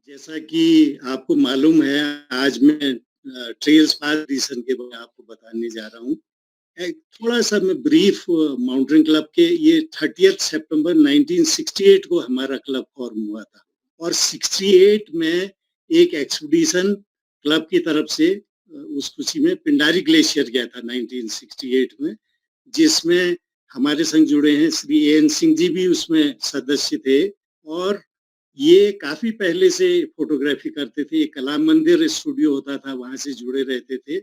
जैसा कि आपको मालूम है, आज मैं ट्रेल्स पास एडिशन के बारे में आपको बताने जा रहा हूँ। एक थोड़ा-सा मैं ब्रीफ माउंटेन क्लब के ये 30th सितंबर 1968 को हमारा क्लब फॉर्म हुआ था और 68 में एक एक्सपीडिशन क्लब की तरफ से उस खुशी में पिंडारी ग्लेशियर गया था 1968 में, जिसमें हमारे संग जुड़े हैं श्री एएन सिंह जी भी उसमें सदस्य थे और ये काफ़ी पहले से फ़ोटोग्राफ़ी करते थे, ये कला मंदिर स्टूडियो होता था, वहाँ से जुड़े रहते थे।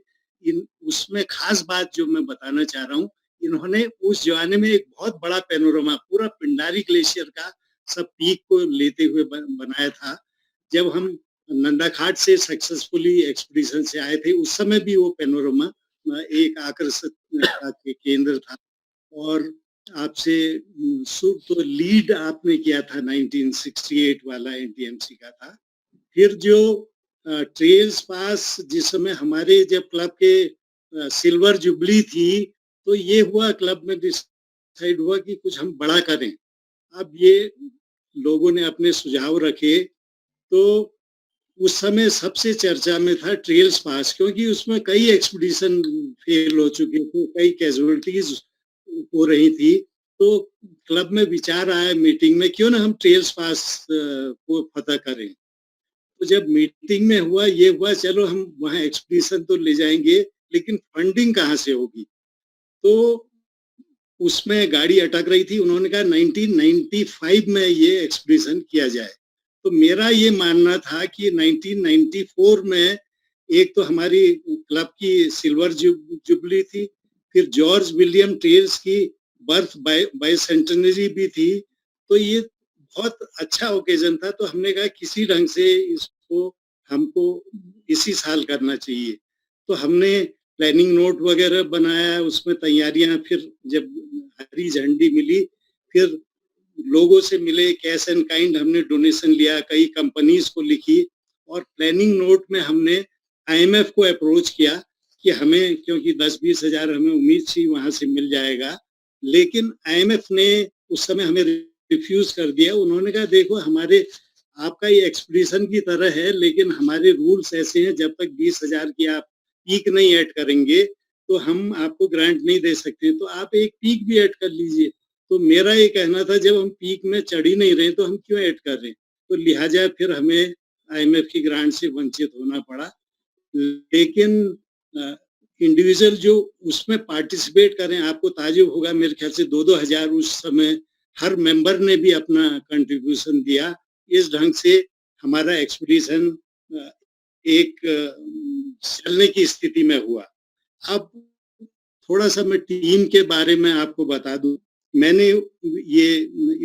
इन उसमें ख़ास बात जो मैं बताना चाह रहा हूँ, इन्होंने उस ज़माने में एक बहुत बड़ा पैनोरामा पूरा पिंडारी ग्लेशियर का सब पीक को लेते हुए बनाया था। जब हम नंदा घाट से सक्सेसफुली एक्सपीडिशन से आए थे, उस समय भी वो पैनोरामा एक आकर्षक के केंद्र था और आपसे तो लीड आपने किया था 1968 वाला एनटीएमसी का था। फिर जो ट्रेल्स पास जिस समय हमारे जब क्लब के सिल्वर जुबली थी, तो ये हुआ क्लब में डिसाइड हुआ कि कुछ हम बड़ा करें। अब ये लोगों ने अपने सुझाव रखे, तो उस समय सबसे चर्चा में था ट्रेल्स पास क्योंकि उसमें कई एक्सपीडिशन फेल हो चुके थे, कई कैजुअलिटीज हो रही थी। तो क्लब में विचार आया मीटिंग में क्यों ना हम ट्रेल्स पास को फतह करें। तो जब मीटिंग में हुआ ये हुआ चलो हम वहाँ एक्सपीडिशन तो ले जाएंगे लेकिन फंडिंग कहाँ से होगी। तो उसमें गाड़ी अटक रही थी, उन्होंने कहा 1995 में ये एक्सपीडिशन किया जाए। तो मेरा ये मानना था कि 1994 में एक तो हमारी क्लब की सिल्वर जुबली थी, फिर जॉर्ज विलियम ट्रेल्स की बर्थ बाइसेंटेनरी भी थी, तो ये बहुत अच्छा ओकेजन था। तो हमने कहा किसी ढंग से इसको हमको इसी साल करना चाहिए। तो हमने प्लानिंग नोट वगैरह बनाया, उसमें तैयारियां, फिर जब हरी झंडी मिली, फिर लोगों से मिले, कैश एंड काइंड हमने डोनेशन लिया, कई कंपनीज को लिखी और प्लानिंग नोट में हमने आईएमएफ को अप्रोच किया कि हमें क्योंकि 10-20 हजार हमें उम्मीद थी वहां से मिल जाएगा, लेकिन आईएमएफ ने उस समय हमें रिफ्यूज कर दिया। उन्होंने कहा देखो हमारे आपका ये एक्सपीडिशन की तरह है लेकिन हमारे रूल्स ऐसे हैं, जब तक 20,000 की आप पीक नहीं ऐड करेंगे तो हम आपको ग्रांट नहीं दे सकते, तो आप एक पीक भी ऐड कर लीजिए। तो मेरा ये कहना था जब हम पीक में चढ़ ही नहीं रहे तो हम क्यों ऐड कर रहे हैं। तो लिहाजा फिर हमें आईएमएफ की ग्रांट से वंचित होना पड़ा। लेकिन इंडिविजुअल जो उसमें पार्टिसिपेट करें, आपको ताजुब होगा, मेरे ख्याल से 2-2 हजार उस समय हर मेंबर ने भी अपना कंट्रीब्यूशन दिया। इस ढंग से हमारा एक्सपीडिशन एक चलने की स्थिति में हुआ। अब थोड़ा-सा मैं टीम के बारे में आपको बता दूँ। मैंने ये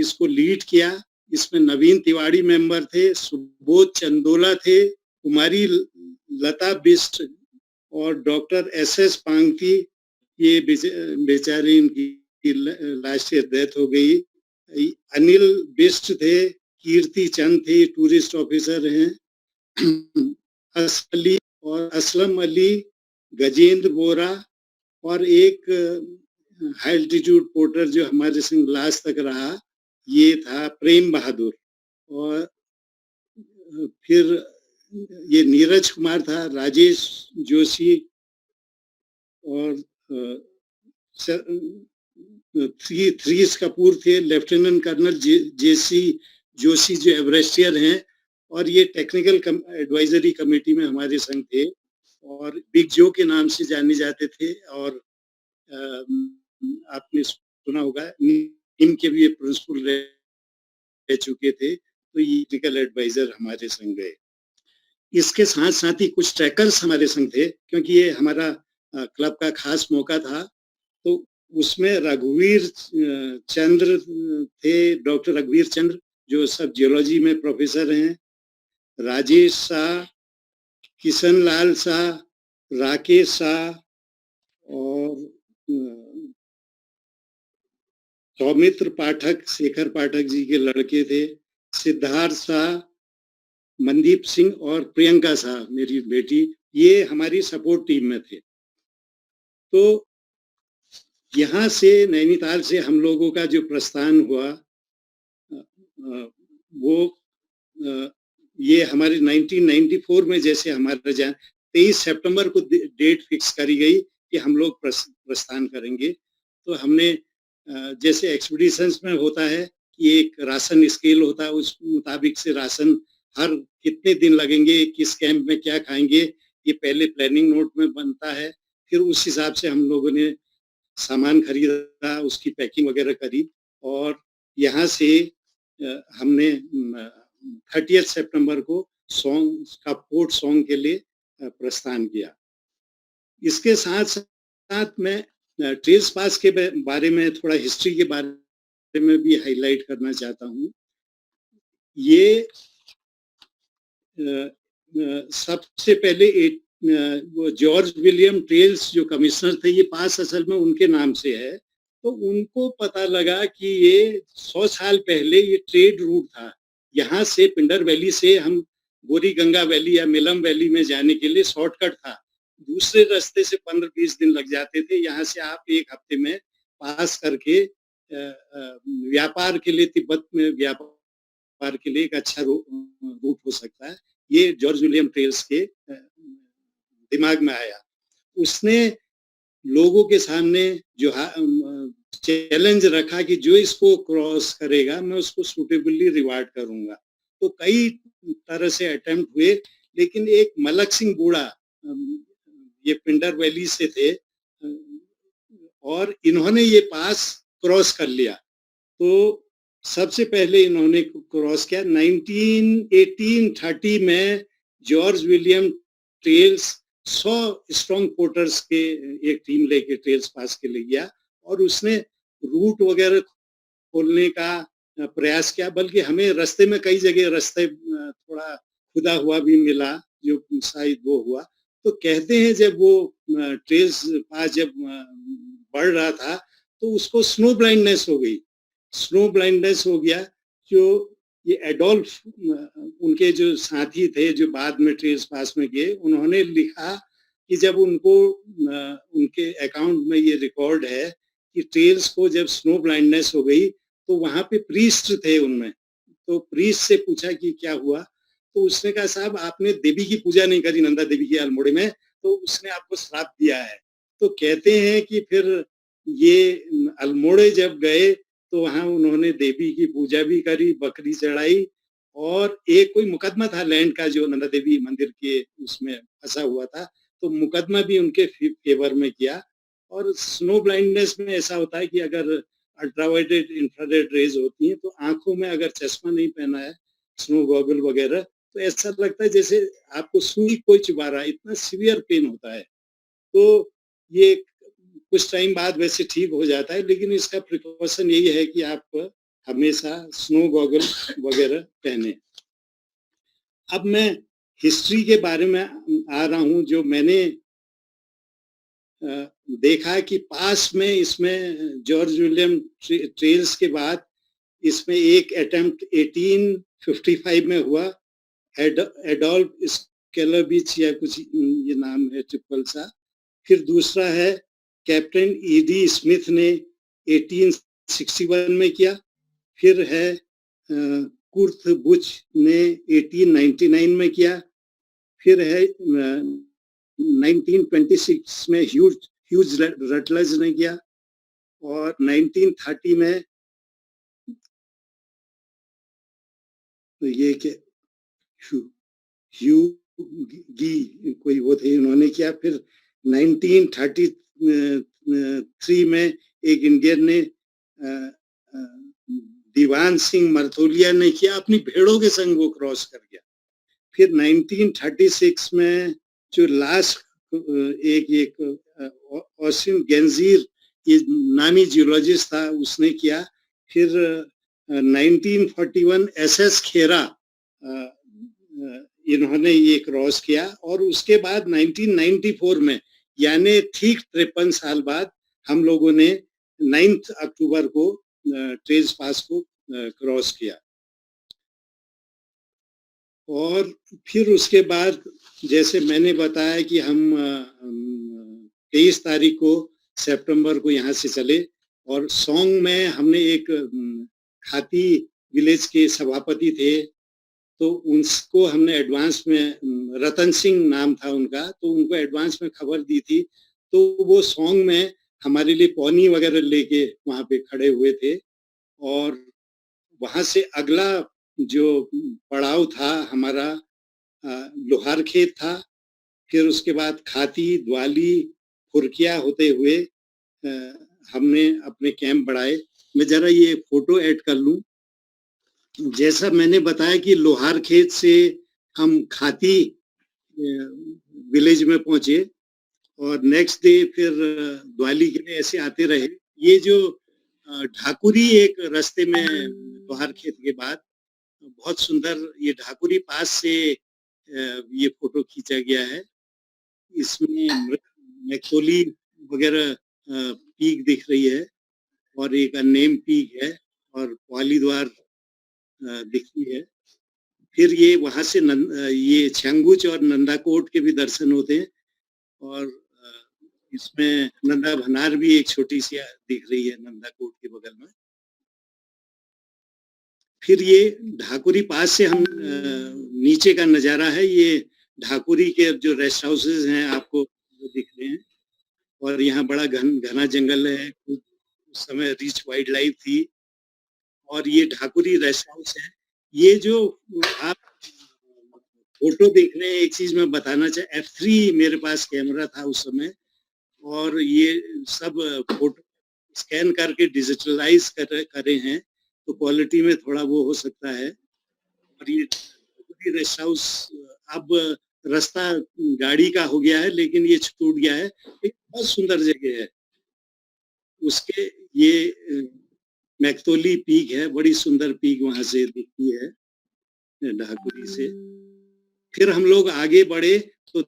इसको लीड किया, इसमें नवीन तिवारी मेंबर थे, सुबोध चंदोला थे, कुमारी लता बिष्ट और डॉक्टर एसएस पांगती, ये बेचारे इनकी लास्ट ईयर डेथ हो गई। अनिल बिष्ट थे, कीर्ति चंद थे, टूरिस्ट ऑफिसर हैं, असली और असलम अली, गजेंद्र बोरा और एक हाई एल्टीट्यूड पोर्टर जो हमारे संग लास्ट तक रहा, ये था प्रेम बहादुर। और फिर ये नीरज कुमार था, राजेश जोशी और थ्रीस कपूर थे, लेफ्टिनेंट कर्नल जेसी जोशी जो एवरेस्टियर हैं, और ये टेक्निकल एडवाइजरी कमेटी में हमारे संग थे और बिग जो के नाम से जाने जाते थे। और आपने सुना होगा इनके भी प्रिंसिपल रह चुके थे, तो ये टेक्निकल एडवाइजर हमारे संग गए। इसके साथ साथ ही कुछ ट्रैकर्स हमारे संग थे क्योंकि ये हमारा क्लब का खास मौका था। तो उसमें रघुवीर चंद्र थे, डॉक्टर रघुवीर चंद्र जो सब जियोलॉजी में प्रोफेसर हैं, राजेश शाह, किशन लाल शाह, राकेश शाह और सौमित्र पाठक, शेखर पाठक जी के लड़के थे, सिद्धार्थ शाह, मनदीप सिंह और प्रियंका शाह मेरी बेटी, ये हमारी सपोर्ट टीम में थे। तो यहाँ से नैनीताल से हम लोगों का जो प्रस्थान हुआ वो ये हमारे 1994 में जैसे हमारा 23 सितंबर को डेट फिक्स करी गई कि हम लोग प्रस्थान करेंगे। तो हमने जैसे एक्सपीडिशंस में होता है कि एक राशन स्केल होता है, उस मुताबिक से राशन हर कितने दिन लगेंगे, किस कैंप में क्या खाएंगे, ये पहले प्लानिंग नोट में बनता है। फिर उस हिसाब से हम लोगों ने सामान खरीदा, उसकी पैकिंग वगैरह करी और यहाँ से हमने 30 सितंबर को सोंग का पोर्ट सोंग के लिए प्रस्थान किया। इसके साथ-साथ मैं ट्रेल्स पास के बारे में थोड़ा हिस्ट्री के बारे में भी हाइलाइट करना चाहता हूँ। ये सबसे पहले वो जॉर्ज विलियम ट्रेल्स जो कमिश्नर थे, ये पास असल में उनके नाम से है। तो उनको पता लगा कि ये 100 साल पहले ये ट्रेड रूट था। यहाँ से पिंडर वैली से हम गोरी गंगा वैली या मिलम वैली में जाने के लिए शॉर्टकट था। दूसरे रास्ते से 15-20 दिन लग जाते थे। यहाँ से आप 1 हफ्ते में पास करके व्यापार के लिए तिब्बत में व्यापार के लिए एक अच्छा रूट हो सकता है। ये जॉर्ज विलियम ट्रेल्स के दिमाग में आया। उसने लोगों के सामने जो चैलेंज रखा कि जो इसको क्रॉस करेगा मैं उसको सूटेबली रिवार्ड करूंगा। तो कई तरह से अटेम्प्ट हुए, लेकिन एक मलक सिंह बूढ़ा ये पिंडर वैली से थे और इन्होंने ये पास क्रॉस कर लिया। तो सबसे पहले इन्होंने क्रॉस किया 1830 में George William trails 100 strong porters के एक टीम लेके ट्रेल्स पास के लिए गया और उसने रूट वगैरह खोलने का प्रयास किया। बल्कि हमें रास्ते में कई जगह रास्ते थोड़ा खुदा हुआ भी मिला, जो शायद वो हुआ। तो कहते हैं जब वो ट्रेल्स पास जब बढ़ रहा था तो उसको स्नो ब्लाइंडनेस हो गई। स्नो ब्लाइंडनेस हो गया। जो ये एडोल्फ उनके जो साथी थे जो बाद में ट्रेल्स पास में गए, उन्होंने लिखा कि जब उनको उनके अकाउंट में ये रिकॉर्ड है कि ट्रेल्स को जब स्नो ब्लाइंडनेस हो गई तो वहां पे प्रीस्ट थे उनमें। तो प्रीस्ट से पूछा कि क्या हुआ, तो उसने कहा साहब आपने देवी की पूजा नहीं करी नंदा देवी के अल्मोड़े में, तो उसने आपको श्राप दिया है। तो कहते हैं कि फिर ये अल्मोड़े जब गए तो वहां उन्होंने देवी की पूजा भी करी, बकरी चढ़ाई और एक कोई मुकदमा था लैंड का जो नंदा देवी मंदिर के उसमें फंसा हुआ था, तो मुकदमा भी उनके फेवर में किया। और स्नो ब्लाइंडनेस में ऐसा होता है कि अगर अल्ट्रावायलेट इंफ्रारेड रेज होती हैं तो आंखों में अगर चश्मा नहीं पहना है, स्नो गॉगल वगैरह, तो ऐसा लगता है जैसे आपको सुई कोई चुभा रहा है, इतना सीवियर पेन होता है। तो ये कुछ टाइम बाद वैसे ठीक हो जाता है, लेकिन इसका प्रिकॉशन यही है कि आप हमेशा स्नो गॉगल वगैरह पहने। अब मैं हिस्ट्री के बारे में आ रहा हूँ। जो मैंने देखा कि पास में इसमें जॉर्ज विलियम ट्रेल्स के बाद इसमें एक अटेम्प्ट 1855 में हुआ, एडोल्फ स्केलेबिच या कुछ ये नाम है ट्रिपल सा। फिर दूसरा है कैप्टन ईडी स्मिथ ने 1861 में किया। फिर है कुर्थ बुच ने 1899 में किया। फिर है 1926 में ह्यूज रटलर्स ने किया और 1930 में ये के ह्यूगी कोई वो थे, उन्होंने किया। फिर 1933 में एक इंडियन ने दीवान सिंह मरथोलिया ने किया, अपनी भेड़ों के संग वो क्रॉस कर गया। फिर 1936 में जो लास्ट एक ऑसिन गेंजीर ये नामी जियोलॉजिस्ट था, उसने किया। फिर 1941 एसएस खेरा इन्होंने ये क्रॉस किया और उसके बाद 1994 में यानी ठीक 53 साल बाद हम लोगों ने 9 अक्टूबर को ट्रेल्स पास को क्रॉस किया। और फिर उसके बाद जैसे मैंने बताया कि हम 23 तारीख को सितंबर को यहाँ से चले और सोंग में हमने एक खाती विलेज के सभापति थे तो उसको हमने एडवांस में रतन सिंह नाम था उनका, तो उनको एडवांस में खबर दी थी। तो वो सॉन्ग में हमारे लिए पौनी वगैरह लेके वहाँ पे खड़े हुए थे और वहाँ से अगला जो पड़ाव था हमारा लोहार खेत था, फिर उसके बाद खाती, द्वाली, फुरकिया होते हुए हमने अपने कैंप बढ़ाए। मैं ज़रा ये फ़ोटो ऐड कर लूँ। जैसा मैंने बताया कि लोहार खेत से हम खाती विलेज में पहुँचे और नेक्स्ट डे फिर द्वाली के लिए ऐसे आते रहे। ये जो ढाकुरी एक रास्ते में लोहार खेत के बाद बहुत सुंदर ये ढाकुरी पास से ये फ़ोटो खींचा गया है। इसमें मैक्सोली वगैरह पीक दिख रही है और एक अननेम पीक है और ग्वालीद्वार दिखती है। फिर ये वहाँ से ये छंगुच और नंदाकोट के भी दर्शन होते हैं और इसमें नंदा भनार भी एक छोटी सी दिख रही है नंदाकोट के बगल में। फिर ये ढाकुरी पास से हम नीचे का नज़ारा है, ये ढाकुरी के जो रेस्ट हाउसेस हैं आपको दिख रहे हैं और यहाँ बड़ा घना जंगल है, उस समय रिच वाइल्ड लाइफ थी और ये ढाकुरी रेस्ट हाउस है। ये जो आप फोटो देख रहे हैं, एक चीज मैं बताना चाह F3 मेरे पास कैमरा था उस समय और ये सब फोटो स्कैन करके डिजिटलाइज करे हैं, तो क्वालिटी में थोड़ा वो हो सकता है और ये रेस्ट हाउस अब रास्ता गाड़ी का हो गया है लेकिन ये छूट गया है। एक बहुत सुंदर जगह है। उसके ये मैक्तोली पीक है, बड़ी सुंदर पीक वहां से दिखती है ढाकुरी से। फिर हम लोग आगे बढ़े तो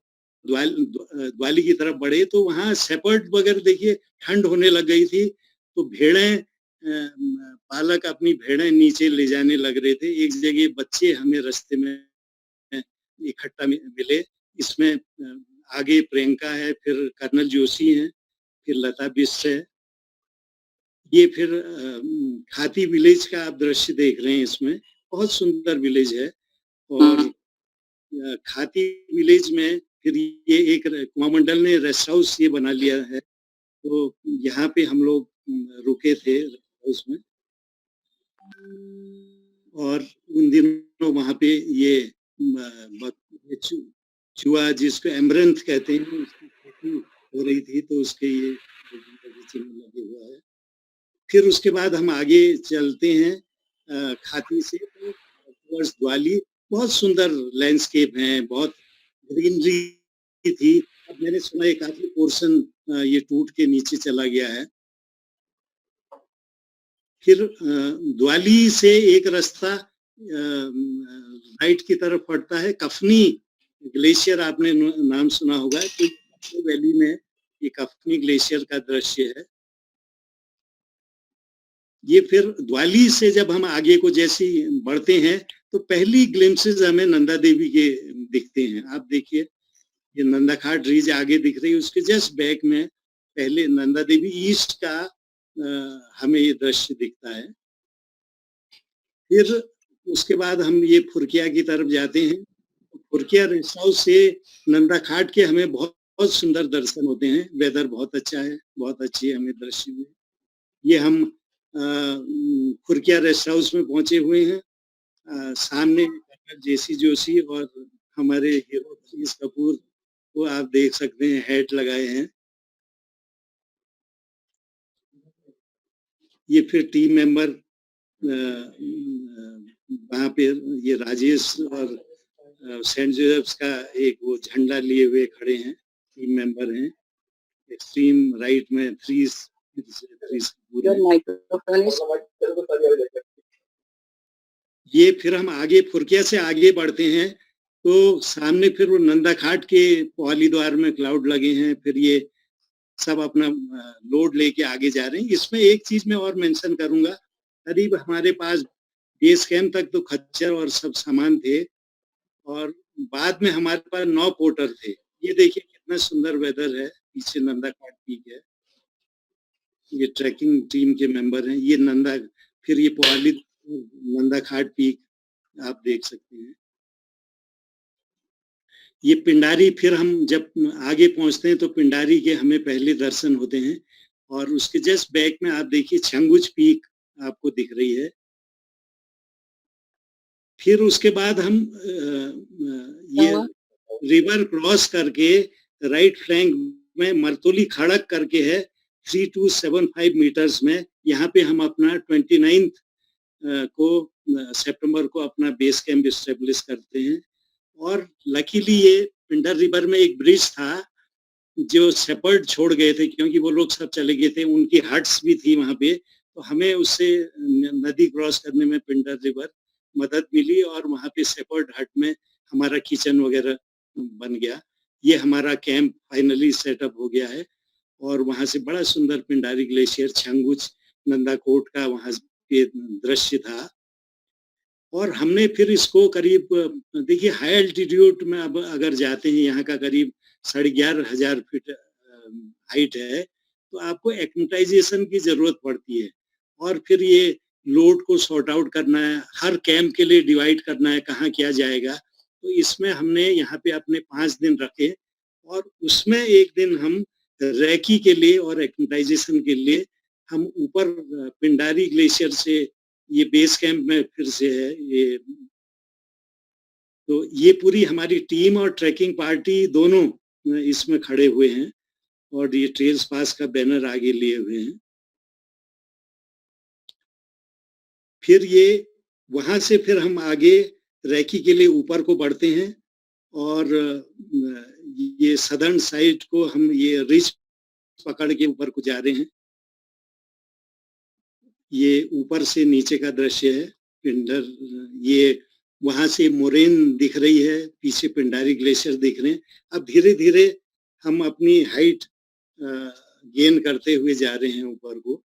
द्वाली की तरफ बढ़े तो वहाँ शेपर्ड वगैरह देखिए ठंड होने लग गई थी तो भेड़ें पालक अपनी भेड़ें नीचे ले जाने लग रहे थे। एक जगह बच्चे हमें रास्ते में इकट्ठा मिले। इसमें आगे प्रियंका है, फिर कर्नल जोशी हैं, फिर लता बिष्ट है। ये फिर खाती विलेज का आप दृश्य देख रहे हैं इसमें, बहुत सुंदर विलेज है और खाती विलेज में फिर ये एक कुआं मंडल ने रेस्ट हाउस ये बना लिया है, तो यहाँ पे हम लोग रुके थे रेस्ट हाउस में और उन दिनों वहाँ पे ये चूहा जिसको एमरंथ कहते हैं उसकी खेती हो रही थी तो उसके ये चिन्ह लगे हुआ है। फिर उसके बाद हम आगे चलते हैं खाती से तो टुवर्ड्स द्वाली। बहुत सुंदर लैंडस्केप है, बहुत ग्रीनरी थी। अब मैंने सुना है काफी पोर्शन ये टूट के नीचे चला गया है। फिर द्वाली से एक रास्ता राइट की तरफ पड़ता है, कफनी ग्लेशियर आपने नाम सुना होगा, तो वैली में ये कफनी ग्लेशियर का दृश्य है। ये फिर द्वाली से जब हम आगे को जैसे बढ़ते हैं तो पहली ग्लिम्सेस हमें नंदा देवी के दिखते हैं। आप देखिए ये नंदा घाट रिज आगे दिख रही है, उसके जस्ट बैक में पहले नंदा देवी ईस्ट का हमें ये दृश्य दिखता है। फिर उसके बाद हम ये फुरकिया की तरफ जाते हैं। फुरकिया रेस्ट हाउस से नंदा घाट के हमें बहुत बहुत सुंदर दर्शन होते हैं। वेदर बहुत अच्छा है, बहुत अच्छी हमें दृश्य हुए। ये हम फुरकिया रेस्ट हाउस में पहुंचे हुए हैं। सामने जेसी जोशी और हमारे हीरो प्रिंस कपूर को आप देख सकते हैं, हैट लगाए हैं। ये फिर टीम मेंबर वहाँ पे ये राजेश और सेंट जोसेफ्स का एक वो झंडा लिए हुए खड़े हैं, टीम मेंबर हैं। एक्सट्रीम राइट में थ्रीस ये फिर हम आगे फुरकिया से आगे बढ़ते हैं तो सामने फिर वो नंदा घाट के पौली द्वार में क्लाउड लगे हैं। फिर ये सब अपना लोड लेके आगे जा रहे हैं। इसमें एक चीज मैं और मेंशन करूंगा, करीब हमारे पास बेस कैंप तक तो खच्चर और सब सामान थे और बाद में हमारे पास 9 पोर्टर थे। ये देखिए कितना सुंदर वेदर है, पीछे नंदा घाट पीक है। ये ट्रैकिंग टीम के मेंबर हैं। ये फिर ये पोहाली नंदा घाट पीक आप देख सकते हैं। ये पिंडारी, फिर हम जब आगे पहुँचते हैं तो पिंडारी के हमें पहले दर्शन होते हैं और उसके जस्ट बैक में आप देखिए छंगुच पीक आपको दिख रही है। फिर उसके बाद हम क्या ये हुआ? रिवर क्रॉस करके राइट फ्लैंक में मरतोली खड़क करके है 3275 मीटर्स में, यहाँ पे हम अपना 29th को सितंबर को अपना बेस कैंप एस्टेब्लिश करते हैं। और लकीली ये पिंडर रिवर में एक ब्रिज था जो शेपर्ड छोड़ गए थे, क्योंकि वो लोग सब चले गए थे, उनकी हट्स भी थी वहाँ पे, तो हमें उससे नदी क्रॉस करने में पिंडर रिवर मदद मिली और वहाँ पे शेपर्ड हट में हमारा किचन वगैरह बन गया। ये हमारा कैंप फाइनली सेटअप हो गया है और वहाँ से बड़ा सुंदर पिंडारी ग्लेशियर, छंगुच, नंदाकोट का वहाँ पे दृश्य था। और हमने फिर इसको करीब देखिए हाई एल्टीट्यूड में अब अगर जाते हैं, यहाँ का करीब 11,500 फीट हाइट है, तो आपको एक्लिमेटाइजेशन की ज़रूरत पड़ती है और फिर ये लोड को सॉर्ट आउट करना है, हर कैंप के लिए डिवाइड करना है, कहाँ क्या जाएगा। तो इसमें हमने यहाँ पे अपने 5 दिन रखे और उसमें 1 दिन हम रेकी के लिए और एक्लिमेटाइजेशन के लिए हम ऊपर पिंडारी ग्लेशियर से, ये बेस कैंप में फिर से है ये, तो ये पूरी हमारी टीम और ट्रैकिंग पार्टी दोनों इसमें खड़े हुए हैं और ये ट्रेल्स पास का बैनर आगे लिए हुए हैं। फिर ये वहां से फिर हम आगे रैकी के लिए ऊपर को बढ़ते हैं और ये सदर्न साइड को हम ये रिज पकड़ के ऊपर को जा रहे हैं। ये ऊपर से नीचे का दृश्य है पिंडर, ये वहां से मोरेन दिख रही है, पीछे पिंडारी ग्लेशियर दिख रहे हैं। अब धीरे धीरे हम अपनी हाइट गेन करते हुए जा रहे हैं ऊपर को,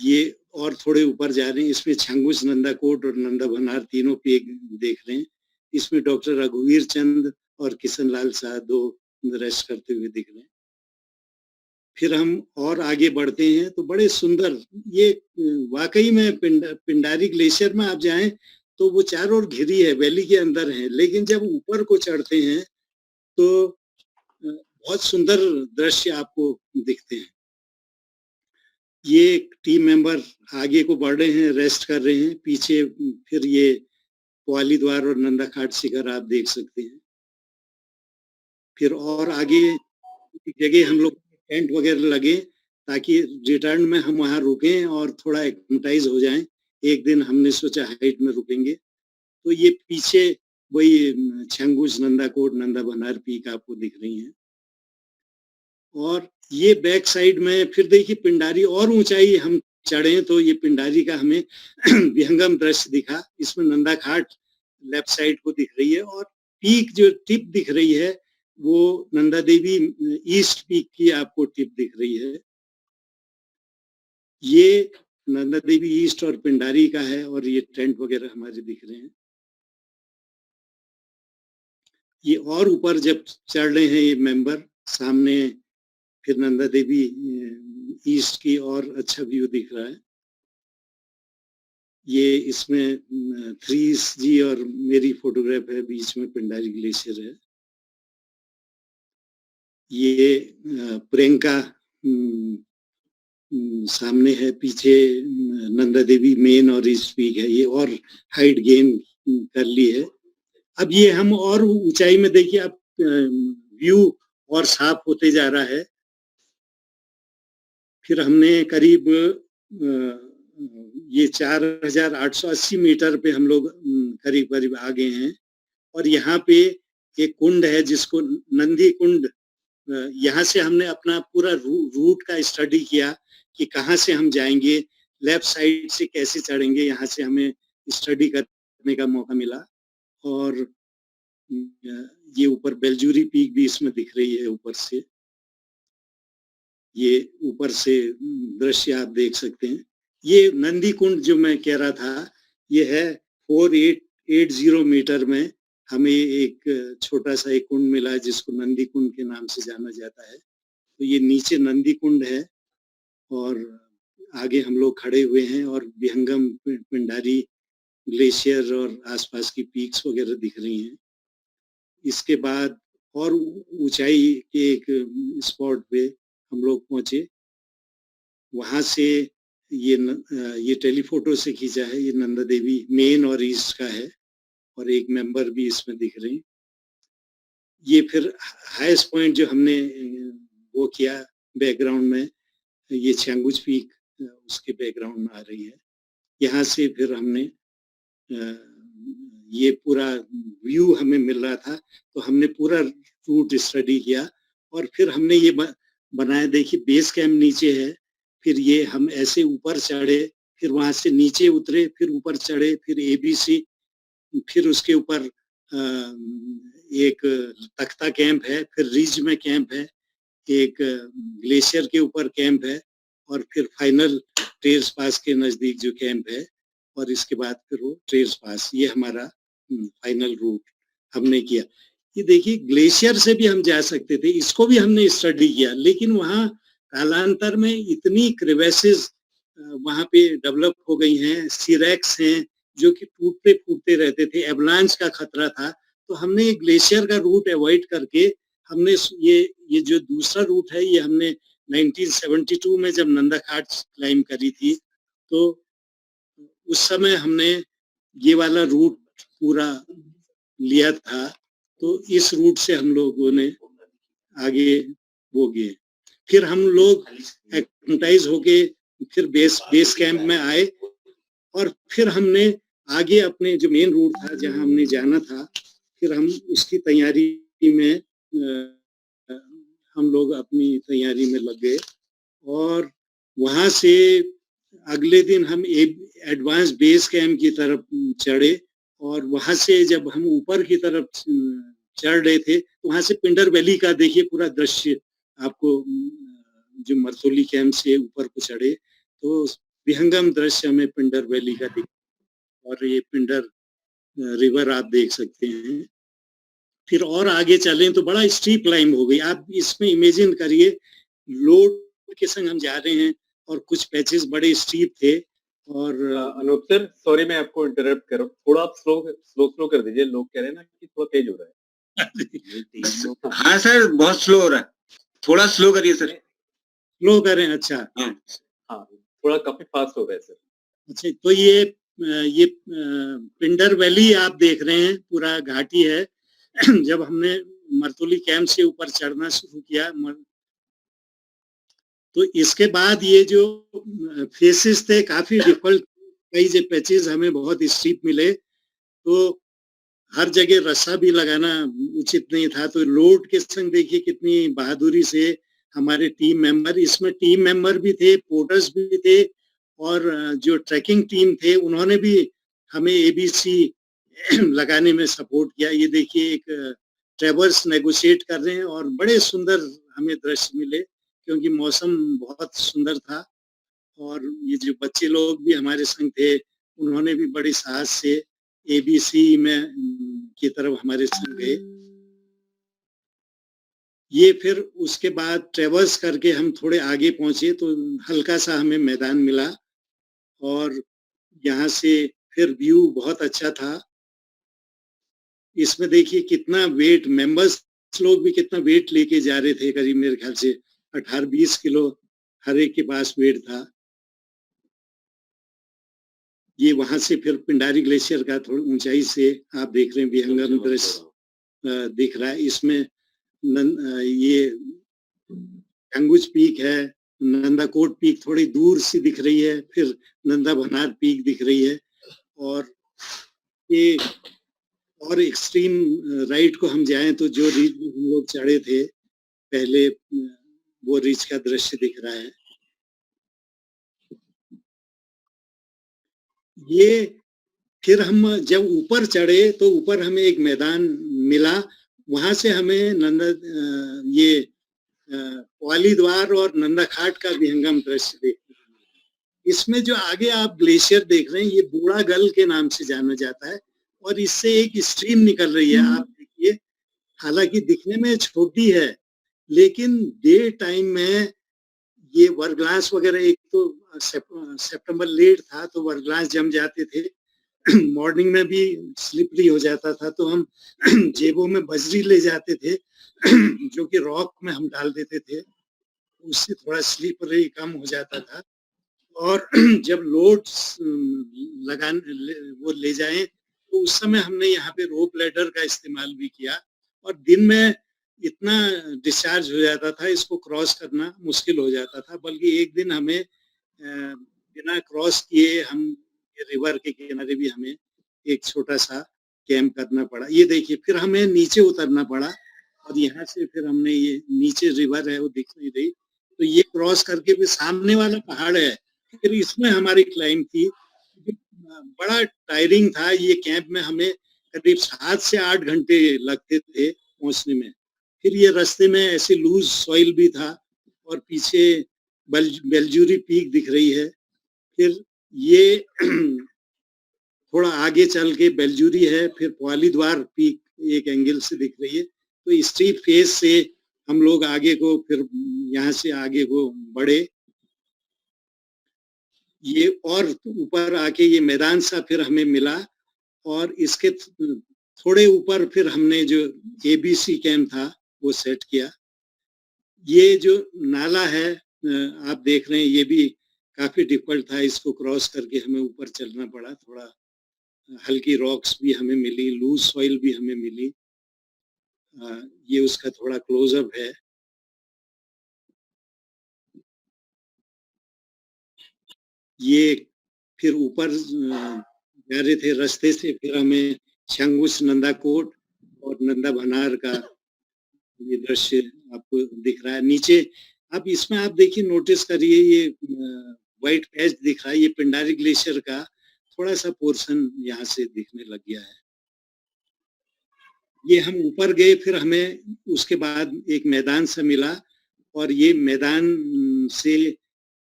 ये और थोड़े ऊपर जा रहे हैं। इसमें छंगुच, नंदाकोट और नंदा भनार तीनों पे देख रहे हैं। इसमें डॉक्टर रघुवीर चंद और किशन लाल शाह दो रेस्ट करते हुए दिख रहे हैं। फिर हम और आगे बढ़ते हैं तो बड़े सुंदर, ये वाकई में पिंडारी ग्लेशियर में आप जाएं तो वो चारों ओर घिरी है, वैली के अंदर है, लेकिन जब ऊपर को चढ़ते हैं तो बहुत सुंदर दृश्य आपको दिखते हैं। ये टीम मेंबर आगे को बढ़ रहे हैं, रेस्ट कर रहे हैं, पीछे फिर ये पोवाली द्वार और नंदा खाट शिखर आप देख सकते हैं। फिर और आगे जगह हम लोग टेंट वगैरह लगे ताकि रिटर्न में हम वहाँ रुकें और थोड़ा एक्लिमेटाइज हो जाएं। एक दिन हमने सोचा हाइट में रुकेंगे, तो ये पीछे वही छंगुच, नंदाकोट, नंदा भनार पीक आपको दिख रही हैं। और ये बैक साइड में फिर देखिए पिंडारी और ऊंचाई हम चढ़े तो ये पिंडारी का हमें विहंगम दृश्य दिखा। इसमें नंदा घाट लेफ्ट साइड को दिख रही है और पीक जो टिप दिख रही है वो नंदा देवी ईस्ट पीक की आपको टिप दिख रही है। ये नंदा देवी ईस्ट और पिंडारी का है और ये टेंट वगैरह हमारे दिख रहे हैं। ये और ऊपर जब चढ़ रहे हैं ये मेंबर, सामने फिर नंदा देवी ईस्ट की और अच्छा व्यू दिख रहा है। ये इसमें 3G और मेरी फोटोग्राफ है, बीच में पिंडारी ग्लेशियर है। ये प्रियंका सामने है, पीछे नंदा देवी मेन और ईस्ट पीक है, ये और हाइट गेन कर ली है। अब ये हम और ऊंचाई में देखिए, अब व्यू और साफ होते जा रहा है। फिर हमने करीब ये 4,880 मीटर पे हम लोग करीब करीब आ गए हैं और यहाँ पे एक कुंड है जिसको नंदी कुंड, यहाँ से हमने अपना पूरा रूट का स्टडी किया कि कहाँ से हम जाएंगे, लेफ्ट साइड से कैसे चढ़ेंगे, यहाँ से हमें स्टडी करने का मौका मिला। और ये ऊपर बेलजूरी पीक भी इसमें दिख रही है ऊपर से, ये ऊपर से दृश्य आप देख सकते हैं। ये नंदी कुंड जो मैं कह रहा था, ये है 4880 मीटर में हमें एक छोटा सा एक कुंड मिला है जिसको नंदी कुंड के नाम से जाना जाता है। तो ये नीचे नंदी कुंड है और आगे हम लोग खड़े हुए हैं और विहंगम पिंडारी ग्लेशियर और आसपास की पीक्स वगैरह दिख रही हैं। इसके बाद और ऊंचाई के एक स्पॉट पे हम लोग पहुंचे। वहां से ये टेलीफोटो से खींचा है, ये नंदा देवी मेन और ईस्ट का है और एक मेंबर भी इसमें दिख रहे हैं। ये फिर हाईएस्ट पॉइंट जो हमने वो किया बैकग्राउंड में, ये छांगुच पीक उसके बैकग्राउंड में आ रही है। यहाँ से फिर हमने ये पूरा व्यू हमें मिल रहा था, तो हमने पूरा रूट स्टडी किया और फिर हमने ये बनाया। देखिए बेस कैंप नीचे है, फिर ये हम ऐसे ऊपर चढ़े, फिर वहां से नीचे उतरे, फिर ऊपर चढ़े, फिर एबीसी, फिर उसके ऊपर एक तख्ता कैंप है, फिर रिज में कैंप है, एक ग्लेशियर के ऊपर कैंप है और फिर फाइनल ट्रेल्स पास के नजदीक जो कैंप है और इसके बाद फिर वो ट्रेल्स पास, ये हमारा फाइनल रूट हमने किया। ये देखिए ग्लेशियर से भी हम जा सकते थे, इसको भी हमने स्टडी किया, लेकिन वहाँ कालांतर में इतनी क्रेवेसेस वहाँ पे डेवलप हो गई हैं, सिरेक्स हैं जो कि टूटते फूटते रहते थे, एवलांच का खतरा था, तो हमने ये ग्लेशियर का रूट अवॉइड करके हमने ये जो दूसरा रूट है ये हमने 1972 में जब नंदा घाट क्लाइम करी थी, तो उस समय हमने ये वाला रूट पूरा लिया था। तो इस रूट से हम लोगों ने आगे वो गए। फिर हम लोग एक्टिवाइज होके फिर बेस कैंप में आए और फिर हमने आगे अपने जो मेन रूट था जहां हमने जाना था, फिर हम उसकी तैयारी में हम लोग अपनी तैयारी में लग गए और वहां से अगले दिन हम एडवांस बेस कैंप की तरफ चढ़े और वहां से जब हम ऊपर की तरफ चढ़ रहे थे तो वहां से पिंडर वैली का देखिए पूरा दृश्य आपको, जो मरतोली कैंप से ऊपर को चढ़े तो विहंगम दृश्य हमें पिंडर वैली का दिख और ये पिंडर रिवर आप देख सकते हैं। फिर और आगे चलें तो बड़ा स्टीप क्लाइंब हो गई। आप इसमें इमेजिन करिए लोड के संग हम जा रहे हैं और कुछ पैचेस बड़े स्टीप थे। और अनूप सर सॉरी मैं आपको इंटरप्ट कर रहा हूँ, थोड़ा आप स्लो कर दीजिए, लोग कह रहे हैं ना कि थोड़ा तेज हो रहा है। हाँ सर बहुत स्लो हो रहा है, थोड़ा स्लो करिए सर। स्लो करें, अच्छा हाँ थोड़ा काफी फास्ट हो रहा है सर। अच्छा, तो ये पिंडर वैली आप देख रहे हैं, पूरा घाटी है। जब हमने मरतोली कैंप से ऊपर चढ़ना शुरू किया तो इसके बाद ये जो फेसेस थे काफी डिफिकल्ट, कई जो पैचेस हमें बहुत स्टीप मिले, तो हर जगह रस्सा भी लगाना उचित नहीं था। तो लोड के संग देखिए कितनी बहादुरी से हमारे टीम मेंबर, इसमें टीम मेंबर भी थे, पोर्टर्स भी थे और जो ट्रैकिंग टीम थे उन्होंने भी हमें एबीसी लगाने में सपोर्ट किया। ये देखिए एक ट्रेवर्स नेगोशिएट कर रहे हैं और बड़े सुंदर हमें दृश्य मिले क्योंकि मौसम बहुत सुंदर था और ये जो बच्चे लोग भी हमारे संग थे उन्होंने भी बड़ी साहस से एबीसी में की तरफ हमारे संग गए। ये फिर उसके बाद ट्रेवर्स करके हम थोड़े आगे पहुंचे तो हल्का सा हमें मैदान मिला और यहाँ से फिर व्यू बहुत अच्छा था। इसमें देखिए कितना वेट, मेंबर्स लोग भी कितना वेट लेके जा रहे थे, करीब मेरे ख्याल से 18-20 किलो हर एक के पास वेट था। ये वहां से फिर पिंडारी ग्लेशियर का थोड़ी ऊंचाई से आप देख रहे हैं विहंगम दृश्य दिख रहा है। इसमें ये अंगुज पीक है, नंदाकोट पीक थोड़ी दूर से दिख रही है, फिर नंदा भनार पीक दिख रही है और ये और एक्सट्रीम राइट को हम जाएं तो जो रिज हम लोग चढ़े थे पहले वो रिज का दृश्य दिख रहा है। ये फिर हम जब ऊपर चढ़े तो ऊपर हमें एक मैदान मिला, वहां से हमें नंदा ये वाली द्वार और नंदा घाट का विहंगम दृश्य देखने को मिला। इसमें जो आगे आप ग्लेशियर देख रहे हैं ये बूढ़ा गल के नाम से जाना जाता है और इससे एक स्ट्रीम निकल रही है। आप देखिए हालांकि दिखने में छोटी है लेकिन डे टाइम में ये वर्गलास वगैरह, एक तो सितंबर लेट था तो वर्गलास जम जाते थे मॉर्निंग में भी स्लिपरी हो जाता था, तो हम जेबों में बजरी ले जाते थे जो कि रॉक में हम डाल देते थे, उससे थोड़ा स्लिपरी कम हो जाता था। और जब लोड्स वो ले जाएं तो उस समय हमने यहाँ पे रोप लैडर का इस्तेमाल भी किया, और दिन में इतना डिस्चार्ज हो जाता था, इसको क्रॉस करना मुश्किल हो जाता था। बल्कि एक दिन हमें बिना क्रॉस किए हम रिवर के किनारे भी हमें एक छोटा सा कैंप करना पड़ा। ये देखिए, फिर हमें नीचे उतरना पड़ा, और यहाँ से फिर हमने ये नीचे रिवर है वो दिख नहीं रही, तो ये क्रॉस करके फिर सामने वाला पहाड़ है, फिर इसमें हमारी क्लाइंब थी। बड़ा टायरिंग था ये कैंप में, हमें करीब 7 से 8 घंटे लगते थे पहुंचने में। फिर ये रास्ते में ऐसे लूज सॉइल भी था, और पीछे बेलजूरी पीक दिख रही है। फिर ये थोड़ा आगे चल के बेलजूरी है, फिर ग्वालीद्वार पीक एक एंगल से दिख रही है। तो स्टीप फेस से हम लोग आगे को फिर यहाँ से आगे को बढ़े। ये और ऊपर आके ये मैदान सा फिर हमें मिला, और इसके थोड़े ऊपर फिर हमने जो एबीसी कैंप था वो सेट किया। ये जो नाला है आप देख रहे हैं, ये भी काफी डिफिकल्ट था, इसको क्रॉस करके हमें ऊपर चलना पड़ा। थोड़ा हल्की रॉक्स भी हमें मिली, लूज सॉइल भी हमें मिली। ये उसका थोड़ा क्लोजअप है। ये फिर ऊपर जा रहे थे रास्ते से, फिर हमें छंगुस नंदाकोट और नंदा भनार का ये दृश्य आपको दिख रहा है नीचे। अब इसमें आप देखिए, नोटिस करिए, ये व्हाइट पैच दिख रहा है, ये पिंडारी ग्लेशियर का थोड़ा सा पोर्शन यहाँ से दिखने लग गया है। ये हम ऊपर गए, फिर हमें उसके बाद एक मैदान सा मिला, और ये मैदान से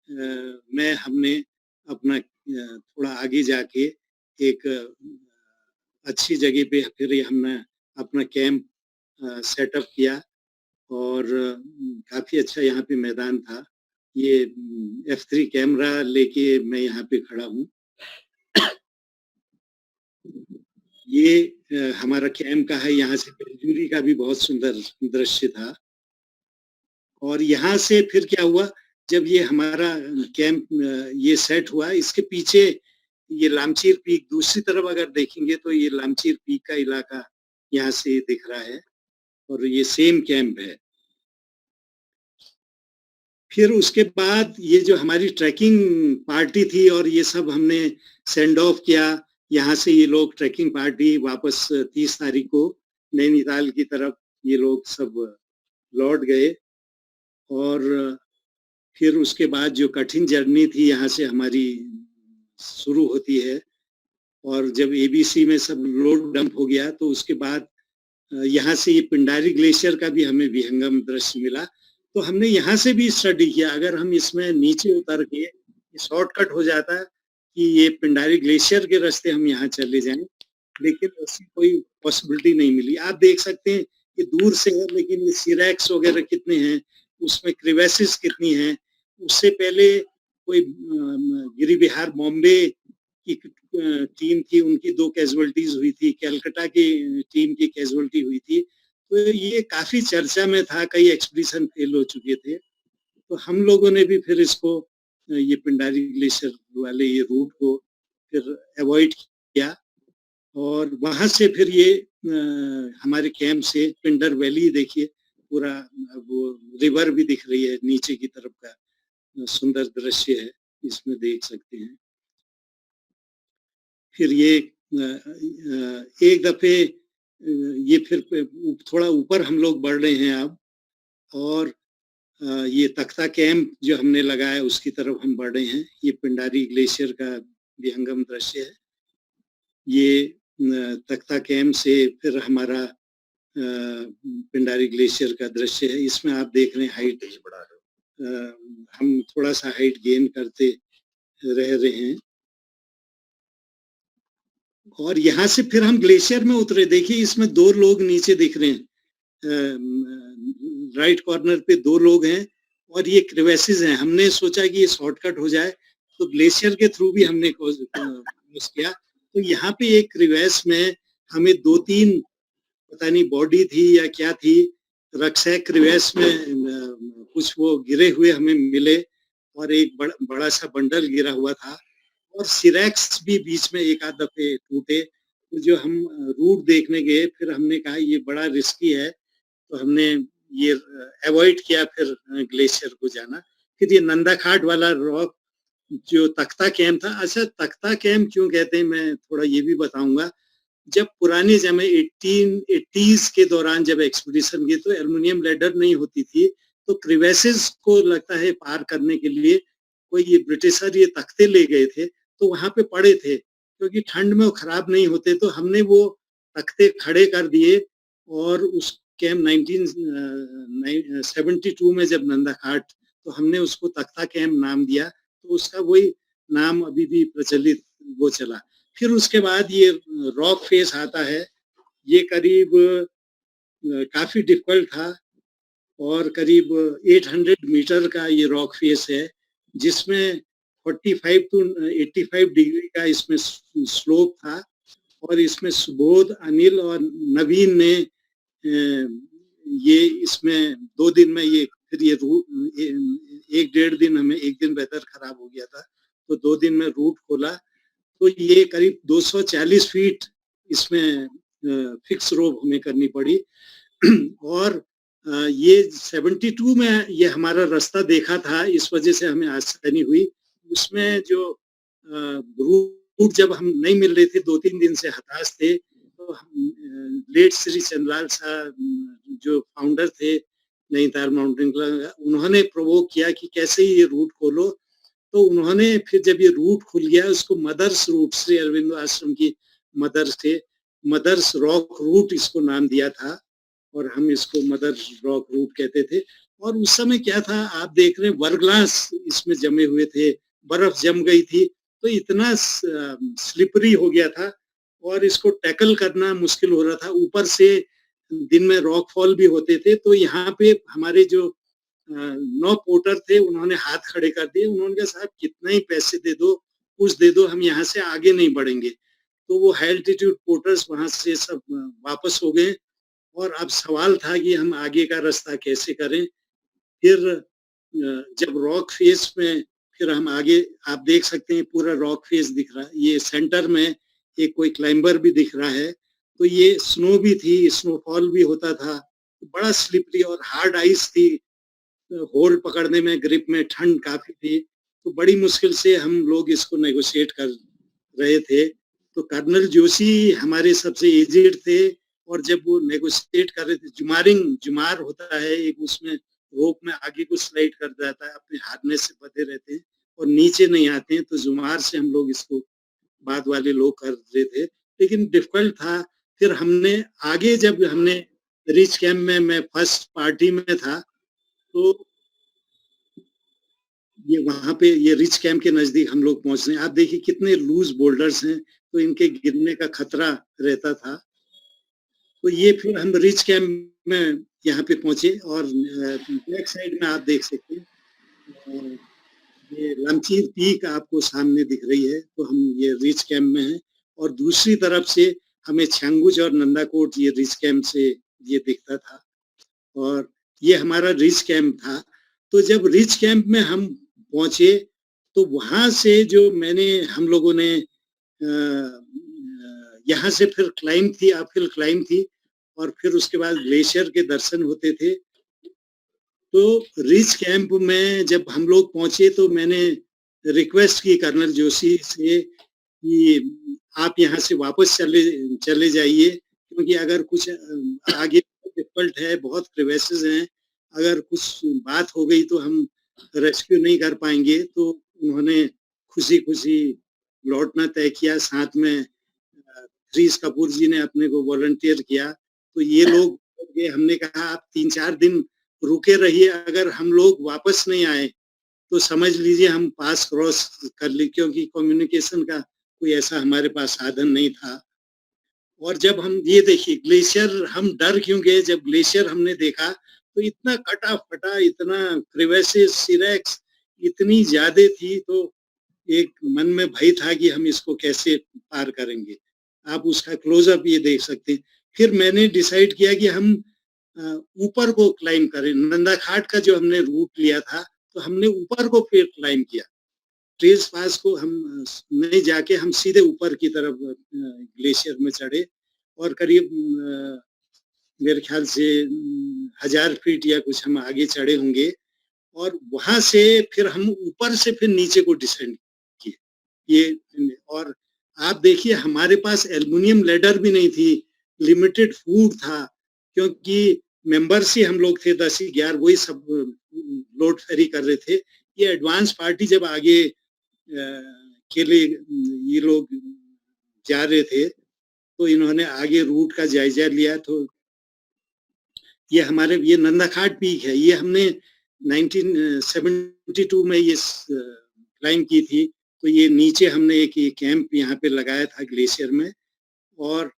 में हमने अपना थोड़ा आगे जाके एक अच्छी जगह पे फिर हमने अपना कैंप सेटअप किया, और काफी अच्छा यहाँ पे मैदान था। ये F3 कैमरा लेके मैं यहाँ पे खड़ा हूँ। ये हमारा कैंप का है, यहाँ से बेलजूरी का भी बहुत सुंदर दृश्य था। और यहाँ से फिर क्या हुआ, जब ये हमारा कैंप ये सेट हुआ, इसके पीछे ये लामचीर पीक, दूसरी तरफ अगर देखेंगे तो ये लामचीर पीक का इलाका यहाँ से दिख रहा है, और ये सेम कैंप है। फिर उसके बाद ये जो हमारी ट्रैकिंग पार्टी थी, और ये सब हमने सेंड ऑफ किया। यहाँ से ये लोग ट्रैकिंग पार्टी वापस 30 तारीख को नैनीताल की तरफ ये लोग सब लौट गए। और फिर उसके बाद जो कठिन जर्नी थी यहाँ से हमारी शुरू होती है, और जब एबीसी में सब लोड डंप हो गया, तो उसके बाद यहाँ से ये पिंडारी ग्लेशियर का भी हमें विहंगम दृश्य मिला। तो हमने यहाँ से भी स्टडी किया, अगर हम इसमें नीचे उतर के शॉर्टकट हो जाता कि ये पिंडारी ग्लेशियर के रास्ते हम यहाँ चले जाएं, लेकिन ऐसी कोई पॉसिबिलिटी नहीं मिली। आप देख सकते हैं कि दूर से है, लेकिन ये सिरैक्स वगैरह कितने हैं, उसमें क्रिवेसिस कितनी हैं। उससे पहले कोई गिरिबिहार बॉम्बे की टीम थी, उनकी 2 कैजुअलिटीज हुई थी, कलकत्ता की टीम की कैजुअलिटी हुई थी। तो ये काफी चर्चा में था, कई एक्सपीडिशन फेल हो चुके थे। तो हम लोगों ने भी फिर इसको ये पिंडारी ग्लेशियर वाले ये रूट को फिर अवॉइड किया, और वहां से फिर ये हमारे कैंप से पिंडर वैली देखिए, पूरा वो रिवर भी दिख रही है, नीचे की तरफ का सुंदर दृश्य है, इसमें देख सकते हैं। फिर ये एक दफे ये फिर थोड़ा ऊपर हम लोग बढ़ रहे हैं अब, और ये तख्ता कैंप जो हमने लगाया उसकी तरफ हम बढ़ रहे हैं। ये पिंडारी ग्लेशियर का विहंगम दृश्य है। ये तख्ता कैंप से फिर हमारा पिंडारी ग्लेशियर का दृश्य है। इसमें आप देख रहे हैं हाइट हम थोड़ा सा हाइट गेन करते रह रहे हैं, और यहाँ से फिर हम ग्लेशियर में उतरे। देखिए, इसमें 2 लोग नीचे दिख रहे हैं, राइट कॉर्नर पे 2 लोग हैं, और ये क्रिवेसिस हैं। हमने सोचा कि ये शॉर्टकट हो जाए, तो ग्लेशियर के थ्रू भी हमने कोशिश किया। तो यहाँ पे एक क्रिवेस में हमें 2-3 पता नहीं बॉडी थी या क्या थी, रक्सैक क्रिवेस में कुछ वो गिरे हुए हमें मिले और एक बड़ा सा बंडल गिरा हुआ था और सिरेक्स भी बीच में एक आध दफे टूटे। तो जो हम रूट देखने गए, फिर हमने कहा ये बड़ा रिस्की है, तो हमने ये अवॉइड किया फिर ग्लेशियर को जाना। फिर ये नंदा घाट वाला रॉक जो तख्ता कैंप था, अच्छा तख्ता कैंप क्यों कहते हैं मैं थोड़ा ये भी बताऊंगा। जब पुराने समय 1880s के दौरान जब एक्सपीडिशन की तो एल्युमिनियम लैडर नहीं होती थी, तो क्रिवेसेस को लगता है पार करने के लिए कोई ये ब्रिटिशर ये तख्ते ले गए थे, तो वहां पे पड़े थे क्योंकि ठंड में वो खराब नहीं होते, तो हमने वो तख्ते खड़े कर दिए और उस कैंप 1972 में जब नंदा घाट, तो हमने उसको तख्ता कैंप नाम दिया, तो उसका वही नाम अभी भी प्रचलित वो चला। फिर उसके बाद ये रॉक फेस आता है, ये करीब काफी डिफिकल्ट था और करीब 800 मीटर का ये रॉक फेस है, जिसमें 45 टू 85 डिग्री का इसमें स्लोप था और इसमें सुबोध, अनिल और नवीन ने ये इसमें 2 दिन में ये फिर ये रूट 1-1.5 दिन, हमें 1 दिन वेदर खराब हो गया था, तो 2 दिन में रूट खोला। तो ये करीब 240 फीट इसमें फिक्स रोप हमें करनी पड़ी और ये 72 में ये हमारा रास्ता देखा था, इस वजह से हमें आसानी हुई। उसमें जो रूट जब हम नहीं मिल रहे थे, 2-3 दिन से हताश थे, तो हम लेट श्री चंद्रलाल साहब जो फाउंडर थे नैनीताल माउंटेन क्लब, उन्होंने प्रोवोक किया कि कैसे ये रूट खोलो। तो उन्होंने फिर जब ये रूट खुल गया, उसको मदर्स रूट, श्री अरविंदो आश्रम की मदर्स थे, मदर्स रॉक रूट इसको नाम दिया था और हम इसको मदर्स रॉक रूट कहते थे। और उस समय क्या था, आप देख रहे हैं वर्गलास इसमें जमे हुए थे, बर्फ जम गई थी, तो इतना स्लिपरी हो गया था और इसको टैकल करना मुश्किल हो रहा था। ऊपर से दिन में रॉक फॉल भी होते थे, तो यहाँ पे हमारे जो 9 पोर्टर थे, उन्होंने हाथ खड़े कर दिए। उन्होंने कहा साहब कितना ही पैसे दे दो, कुछ दे दो, हम यहाँ से आगे नहीं बढ़ेंगे। तो वो हाई एल्टीट्यूड पोर्टर्स वहां से सब वापस हो गए और अब सवाल था कि हम आगे का रास्ता कैसे करें। फिर जब रॉक फेस में फिर हम आगे, आप देख सकते हैं पूरा रॉक फेस दिख रहा है, ये सेंटर में एक कोई क्लाइंबर भी दिख रहा है, तो ये स्नो भी थी, स्नोफॉल भी होता था, बड़ा स्लिपरी और हार्ड आइस थी, होल्ड पकड़ने में, ग्रिप में ठंड काफी थी, तो बड़ी मुश्किल से हम लोग इसको नेगोशिएट कर रहे थे। तो कर्नल जोशी हमारे सबसे एजेड थे और जब वो नेगोशिएट कर रहे थे, जुमार होता है एक, उसमें रोप में आगे को स्लाइड कर जाता है, अपने हारनेस से बंधे रहते हैं और नीचे नहीं आते हैं, तो जुमार से हम लोग इसको बाद वाले लोग कर रहे थे, लेकिन डिफिकल्ट था। फिर हमने आगे, जब हमने रिच कैंप में, मैं फर्स्ट पार्टी में था, तो ये वहां पे ये रिच कैंप के नजदीक हम लोग पहुंच रहे हैं, आप देखिए कितने लूज बोल्डर्स हैं, तो इनके गिरने का खतरा रहता था। तो ये फिर हम रिच कैंप में यहाँ पे पहुंचे और बैक साइड में आप देख सकते हैं ये लमचीर पीक आपको सामने दिख रही है, तो हम ये रिच कैंप में हैं और दूसरी तरफ से हमें छंगुज और नंदाकोट ये रिच कैंप से ये दिखता था और ये हमारा रिच कैंप था। तो जब रिच कैंप में हम पहुंचे, तो वहां से जो हम लोगों ने यहाँ से फिर क्लाइम थी, अपहिल क्लाइम थी और फिर उसके बाद ग्लेशियर के दर्शन होते थे। तो रिच कैंप में जब हम लोग पहुंचे, तो मैंने रिक्वेस्ट की कर्नल जोशी से कि आप यहाँ से वापस चले जाइए, क्योंकि अगर कुछ आगे डिफिकल्ट है, बहुत क्रिवेसेस हैं, अगर कुछ बात हो गई तो हम रेस्क्यू नहीं कर पाएंगे। तो उन्होंने खुशी-खुशी लौटना तय किया, साथ में श्रीश कपूर जी ने अपने को वॉलंटियर किया। तो ये लोग, हमने कहा आप 3-4 दिन रुके रहिए, अगर हम लोग वापस नहीं आए तो समझ लीजिए हम पास क्रॉस कर ली, क्योंकि कम्युनिकेशन का कोई ऐसा हमारे पास साधन नहीं था। और जब हम ये देखिए ग्लेशियर, हम डर क्यों गए, जब ग्लेशियर हमने देखा तो इतना कटा फटा, इतना क्रिवेसेस, सिरेक्स इतनी ज्यादा थी, तो एक मन में भय था कि हम इसको कैसे पार करेंगे। आप उसका क्लोज़अप ये देख सकते हैं। फिर मैंने डिसाइड किया कि हम ऊपर को क्लाइंब करें। नंदा घाट का जो हमने रूट लिया था, तो हमने ऊपर को फिर क्लाइंब किया। ट्रेल्स पास को हम नहीं जाके हम सीधे ऊपर की तरफ ग्लेशियर में चढ़े और करीब मेरे ख्याल से 1000 फीट या कुछ हम आगे चढ़े होंगे और वहाँ से फिर हम ऊपर से फिर नीचे को डिसेंड किए। ये और आप देखिए हमारे पास एल्युमिनियम लैडर भी नहीं थी, लिमिटेड फूड था क्योंकि मेंबर्स ही हम लोग थे 10-11 वही सब लोड फेरी कर रहे थे। ये एडवांस पार्टी जब आगे के लिए ये लोग जा रहे थे तो इन्होंने आगे रूट का जायजा लिया। तो ये हमारे ये नंदा घाट पीक है, ये हमने 1972 में ये क्लाइंब की थी। तो ये नीचे हमने एक ये कैंप यहाँ पे लगाया था ग्लेशियर में और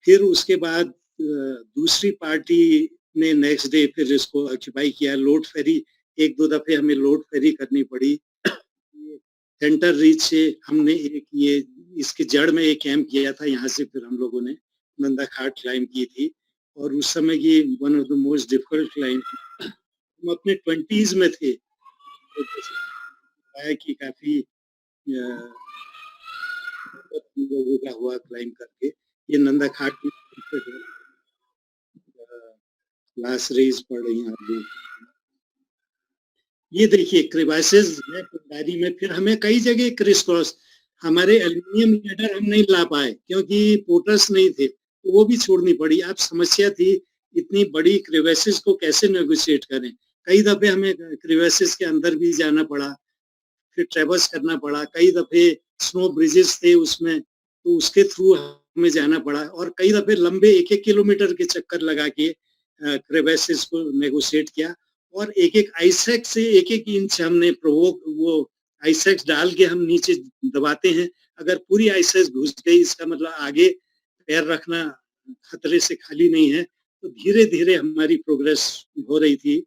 फिर उसके बाद दूसरी पार्टी ने नेक्स्ट डे फिर इसको ऑक्यूपाई किया। लोड फेरी 1-2 दफे हमें लोड फेरी करनी पड़ी। सेंटर रीच से हमने एक ये इसके जड़ में एक कैंप किया था, यहाँ से फिर हम लोगों ने नंदा घाट क्लाइंब की थी और उस समय की one of the most difficult climb. हम अपने 20s में थे तो कि काफी लोगों का हुआ क्लाइंब करके। ये नंदा घाट की लास्ट रेस पड़ रही है आप ये देखिए क्रेवासेस है डायरी में। फिर हमें कई जगह क्रिस क्रॉस, हमारे एल्युमिनियम लैडर हम नहीं ला पाए क्योंकि पोर्टर्स नहीं थे, तो वो भी छोड़नी पड़ी। अब समस्या थी इतनी बड़ी क्रेवासेस को कैसे नेगोशिएट करें। कई दफे हमें क्रेवासेस के अंदर भी जाना पड़ा, फिर ट्रेवर्स करना पड़ा। कई दफे स्नो ब्रिजेस थे उसमें, तो उसके थ्रू हमें जाना पड़ा और कई दफे लंबे 1-1 किलोमीटर के चक्कर लगा के क्रेवासेस को नेगोशिएट किया और एक-एक आइसेक्स से 1-1 इंच हमने प्रोवोक वो आइसेक्स डाल के हम नीचे दबाते हैं। अगर पूरी आइसेक्स घुस गई इसका मतलब आगे पैर रखना खतरे से खाली नहीं है। तो धीरे-धीरे हमारी प्रोग्रेस हो रही थी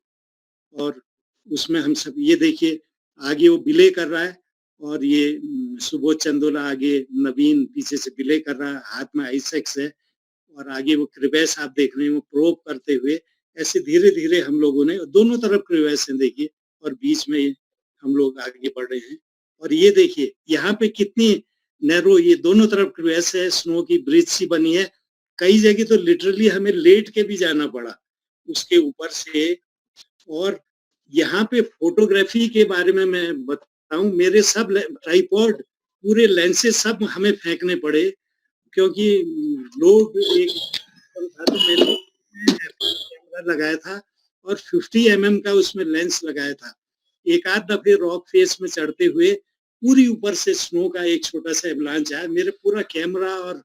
और उसमें हम सब ये देखिए आगे वो बिले कर रहा है और ये सुबोध चंदोला आगे, नवीन पीछे से बिले कर रहा है, हाथ में आइसेक्स है और आगे वो क्रेवैस आप देख रहे हैं वो प्रोब करते हुए ऐसे धीरे-धीरे हम लोगों ने दोनों तरफ क्रेवैस हैं देखिए और बीच में हम लोग आगे बढ़ रहे हैं। और ये देखिए यहाँ पे कितनी नैरो ये दोनों तरफ क्रेवैस है, स्नो की ब्रिज सी बनी है। कई जगह तो लिटरली हमें लेट के भी जाना पड़ा उसके ऊपर से। और यहाँ पे फोटोग्राफी के बारे में मैं बताऊं, मेरे सब ट्राइपॉड पूरे लेंसेज सब हमें फेंकने पड़े क्योंकि लोड एक तो मैंने कैमरा लगाया था और 50 mm का उसमें लेंस लगाया था। एक आध दफे रॉक फेस में चढ़ते हुए पूरी ऊपर से स्नो का एक छोटा सा एवलांच आया, मेरे पूरा कैमरा और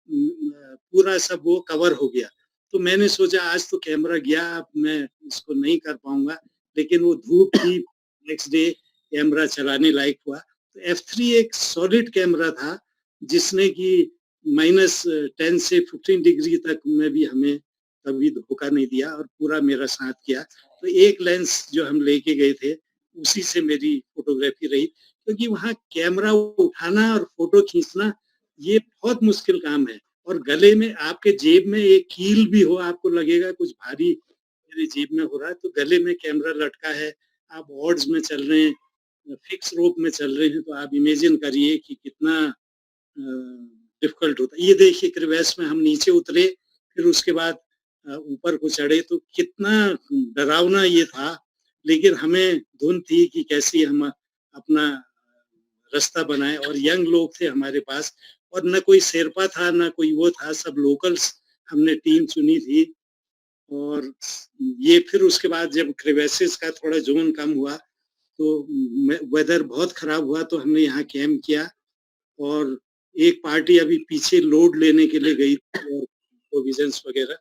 पूरा सब वो कवर हो गया। तो मैंने सोचा आज तो कैमरा गया, अब मैं इसको नहीं कर पाऊंगा, लेकिन वो धूप थी, नेक्स्ट डे कैमरा चलाने लायक हुआ। तो F3 एक सॉलिड कैमरा था जिसने कि -10 से 15 डिग्री तक में भी हमें कभी धोखा नहीं दिया और पूरा मेरा साथ किया। तो एक लेंस जो हम लेके गए थे उसी से मेरी फोटोग्राफी रही क्योंकि वहाँ कैमरा उठाना और फोटो खींचना ये बहुत मुश्किल काम है और गले में आपके जेब में एक कील भी हो, आपको लगेगा कुछ भारी मेरी जेब में हो रहा है, तो गले में कैमरा लटका है, आप ऑड्स में चल रहे हैं, फिक्स रोप में चल रहे हैं, तो आप इमेजिन करिए कि कितना डिफिकल्ट होता है। ये देखिए क्रेवैस में हम नीचे उतरे, फिर उसके बाद ऊपर को चढ़े, तो कितना डरावना ये था, लेकिन हमें धुन थी कि कैसे हम अपना रास्ता बनाए और यंग लोग थे हमारे पास और न कोई शेरपा था न कोई वो था, सब लोकल्स हमने टीम चुनी थी। और ये फिर उसके बाद जब क्रेवैसेस का थोड़ा जोन कम हुआ तो वेदर बहुत खराब हुआ तो हमने यहाँ कैंप किया और एक पार्टी अभी पीछे लोड लेने के लिए गई थी और प्रोविजंस वगैरह,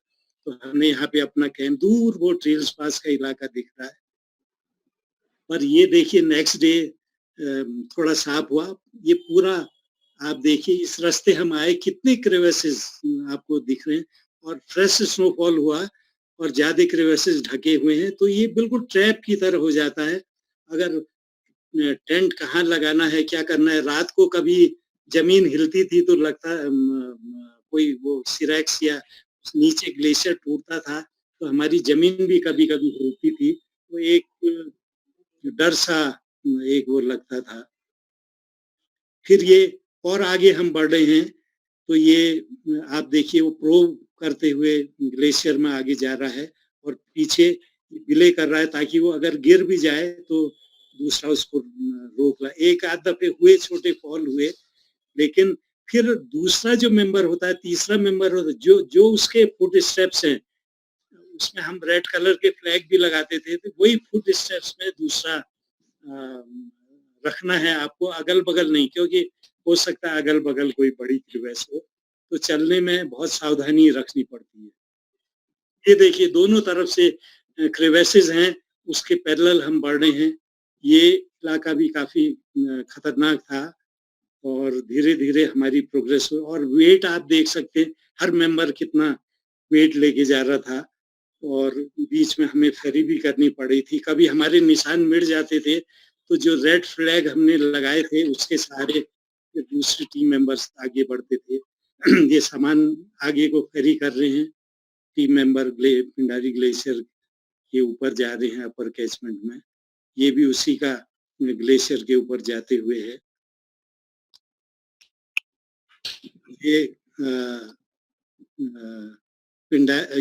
तो हमने यहाँ पे अपना कैंप, दूर वो ट्रेल्स पास का इलाका दिख रहा है। पर ये देखिए नेक्स्ट डे थोड़ा साफ हुआ, ये पूरा आप देखिए इस रास्ते हम आए, कितने क्रेवैसेस आपको दिख रहे हैं और फ्रेश स्नोफॉल हुआ और ज्यादा क्रेवैसेस ढके हुए हैं, तो ये बिल्कुल ट्रैप की तरह हो जाता है। अगर टेंट कहाँ लगाना है, क्या करना है। रात को कभी जमीन हिलती थी तो लगता कोई वो सिरेक्स या नीचे ग्लेशियर टूटता था, तो हमारी जमीन भी कभी-कभी हिलती थी। तो एक डर सा एक वो लगता था। फिर ये और आगे हम बढ़ रहे हैं, तो ये आप देखिए वो प्रोब करते हुए ग्लेशियर में आगे जा रहा है और पीछे डिले कर रहा है ताकि वो अगर गिर भी जाए तो दूसरा उसको रोक ला। एक आध दफे हुए, छोटे फॉल हुए, लेकिन फिर दूसरा जो मेंबर होता है, तीसरा मेंबर होता है, जो जो उसके फुट स्टेप्स हैं, उसमें हम रेड कलर के फ्लैग भी लगाते थे, तो वही फुट स्टेप्स में दूसरा रखना है आपको, अगल-बगल नहीं, क्योंकि हो सकता है अगल-बगल कोई बड़ी क्रिवेस हो, तो चलने में बहुत सावधानी रखनी पड़ती है। ये देखिए दोनों तरफ से क्रिवेसेस हैं, उसके पैरेलल हम बढ़ रहे हैं। ये इलाका भी काफ़ी खतरनाक था और धीरे-धीरे हमारी प्रोग्रेस हुई और वेट आप देख सकते हैं, हर मेंबर कितना वेट लेके जा रहा था और बीच में हमें फेरी भी करनी पड़ी थी। कभी हमारे निशान मिट जाते थे, तो जो रेड फ्लैग हमने लगाए थे, उसके सहारे दूसरी टीम मेंबर्स आगे बढ़ते थे। ये सामान आगे को फेरी कर रहे हैं, टीम मेंबर पिंडारी ग्लेशियर के ऊपर जा रहे हैं अपर कैचमेंट में। ये भी उसी का ग्लेशियर के ऊपर जाते हुए है। ये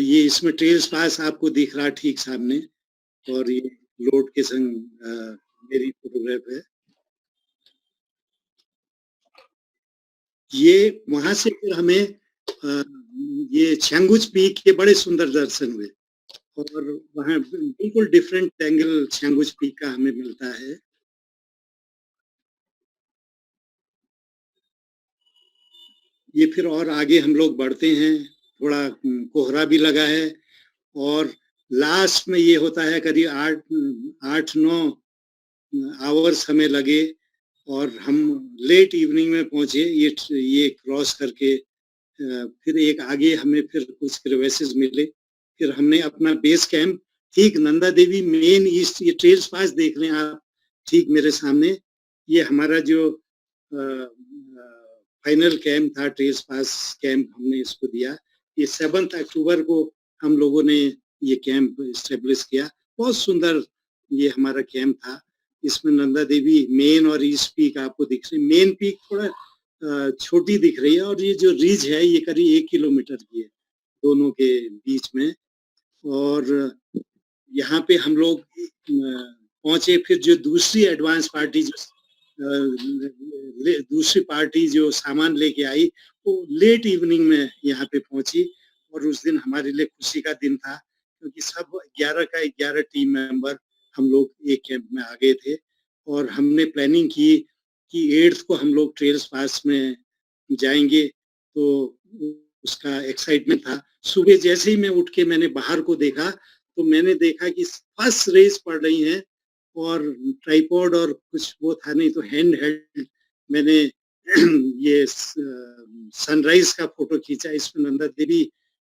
ये इसमें ट्रेल्स पास आपको दिख रहा ठीक सामने और ये लोड के संग मेरी फोटोग्राफ है। ये वहां से फिर हमें ये छंगुच पीक के बड़े सुंदर दर्शन हुए और वहाँ बिल्कुल डिफरेंट एंगल छंगुच पीक का हमें मिलता है। ये फिर और आगे हम लोग बढ़ते हैं, थोड़ा कोहरा भी लगा है और लास्ट में ये होता है करीब 8-9 आवर्स हमें लगे और हम लेट इवनिंग में पहुंचे ये क्रॉस करके। फिर एक आगे हमें फिर कुछ क्रेवेसेस मिले, फिर हमने अपना बेस कैंप ठीक नंदा देवी मेन ईस्ट, ये ट्रेल्स पास देख रहे हैं आप ठीक मेरे सामने, ये हमारा जो फाइनल कैंप था, ट्रेल्स पास कैंप हमने इसको दिया। ये 7 अक्टूबर को हम लोगों ने ये कैंप स्टेब्लिश किया। बहुत सुंदर ये हमारा कैंप था। इसमें नंदा देवी मेन और ईस्ट पीक आपको दिख रही है। मेन पीक थोड़ा छोटी दिख रही है और ये जो रिज है ये करीब 1 किलोमीटर की है दोनों के बीच में। और यहाँ पे हम लोग पहुंचे, फिर जो दूसरी एडवांस पार्टी जो दूसरी पार्टी जो सामान लेके आई वो लेट इवनिंग में यहाँ पे पहुंची और उस दिन हमारे लिए खुशी का दिन था क्योंकि सब 11 का 11 टीम मेंबर हम लोग एक कैंप में आ गए थे और हमने प्लानिंग की कि 8th को हम लोग ट्रेल्स पास में जाएंगे, तो उसका एक्साइटमेंट था। सुबह जैसे ही मैं उठ के मैंने बाहर को देखा तो मैंने देखा कि फर्स्ट रेस पड़ रही है और ट्राइपॉड और कुछ वो था नहीं, तो हैंड हेल्ड मैंने ये सनराइज का फोटो खींचा। इसमें नंदा देवी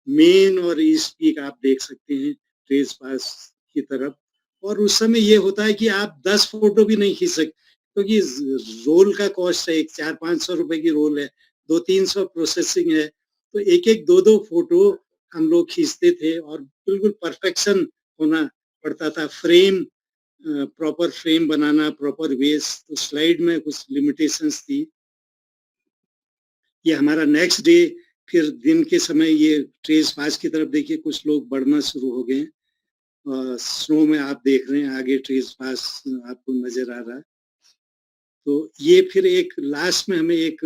मेन और ईस्ट पीक आप देख सकते हैं ट्रेस पास की तरफ। और उस समय ये होता है कि आप 10 फोटो भी नहीं खींच सकते क्योंकि रोल का कॉस्ट है, एक 400-500 रुपए की रोल है, 200-300 प्रोसेसिंग है, तो एक एक दो दो फोटो हम लोग खींचते थे और बिल्कुल परफेक्शन होना पड़ता था। फ्रेम प्रॉपर फ्रेम बनाना, प्रॉपर वेस, तो स्लाइड में कुछ लिमिटेशंस थी। ये हमारा नेक्स्ट डे, फिर दिन के समय ये ट्रेस पास की तरफ देखिए कुछ लोग बढ़ना शुरू हो गए। स्नो में आप देख रहे हैं आगे ट्रेस पास आपको नजर आ रहा है। तो ये फिर एक लास्ट में हमें एक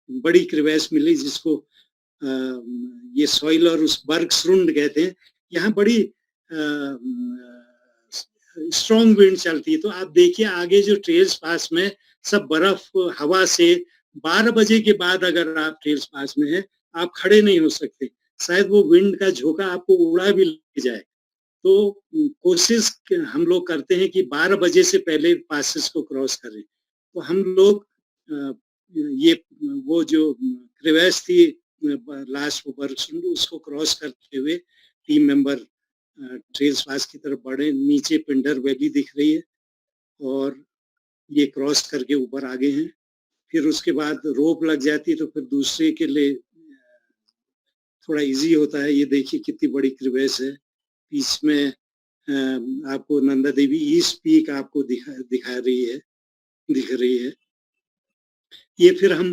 बड़ी क्रिवेस मिली जिसको ये सॉइल और उस बर्गसरुंड कहते हैं। यहाँ बड़ी स्ट्रॉन्ग विंड चलती है, तो आप देखिए आगे जो ट्रेल्स पास में सब बर्फ हवा से 12 बजे के बाद अगर आप ट्रेल्स पास में हैं, आप खड़े नहीं हो सकते, शायद वो विंड का झोंका आपको उड़ा भी ले जाए। तो कोशिश हम लोग करते हैं कि 12 बजे से पहले पासेस को क्रॉस करें। तो हम लोग ये वो जो क्रिवेस थी लास्ट बर्गसरुंड, उसको क्रॉस करते हुए टीम मेंबर ट्रेल्स पास की तरफ बढ़े। नीचे पिंडर वैली दिख रही है और ये क्रॉस करके ऊपर आ गए हैं। फिर उसके बाद रोप लग जाती है तो फिर दूसरे के लिए थोड़ा इजी होता है। ये देखिए कितनी बड़ी क्रिवेस है। बीच में आपको नंदा देवी ईस्ट पीक आपको दिखा रही है, दिख रही है। ये फिर हम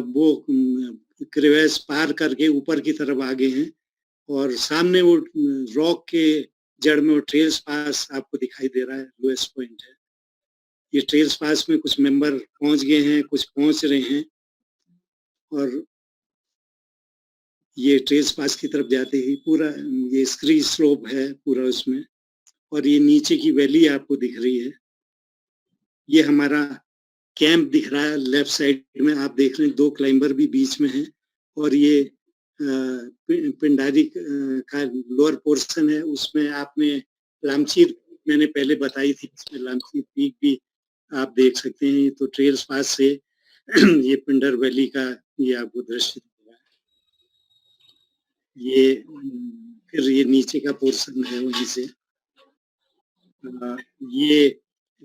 वो क्रिवेस पार करके ऊपर की तरफ आ गए हैं और सामने वो रॉक के जड़ में वो ट्रेल्स पास आपको दिखाई दे रहा है, लोएस्ट पॉइंट है। ये ट्रेल्स पास में कुछ मेंबर पहुंच गए हैं, कुछ पहुंच रहे हैं और ये ट्रेल्स पास की तरफ जाते ही पूरा ये स्क्री स्लोप है पूरा उसमें, और ये नीचे की वैली आपको दिख रही है। ये हमारा कैंप दिख रहा है लेफ्ट साइड में, आप देख रहे हैं 2 क्लाइंबर भी बीच में हैं और ये पिंडारी का लोअर पोर्शन है, उसमें आपने लामचीर मैंने पहले बताई थी, इसमें लामचीर पीक भी आप देख सकते हैं। तो ट्रेल्स पास से ये पिंडर वैली का ये आपको दृश्य दिख रहा है। ये फिर ये नीचे का पोर्शन है वहीं से। ये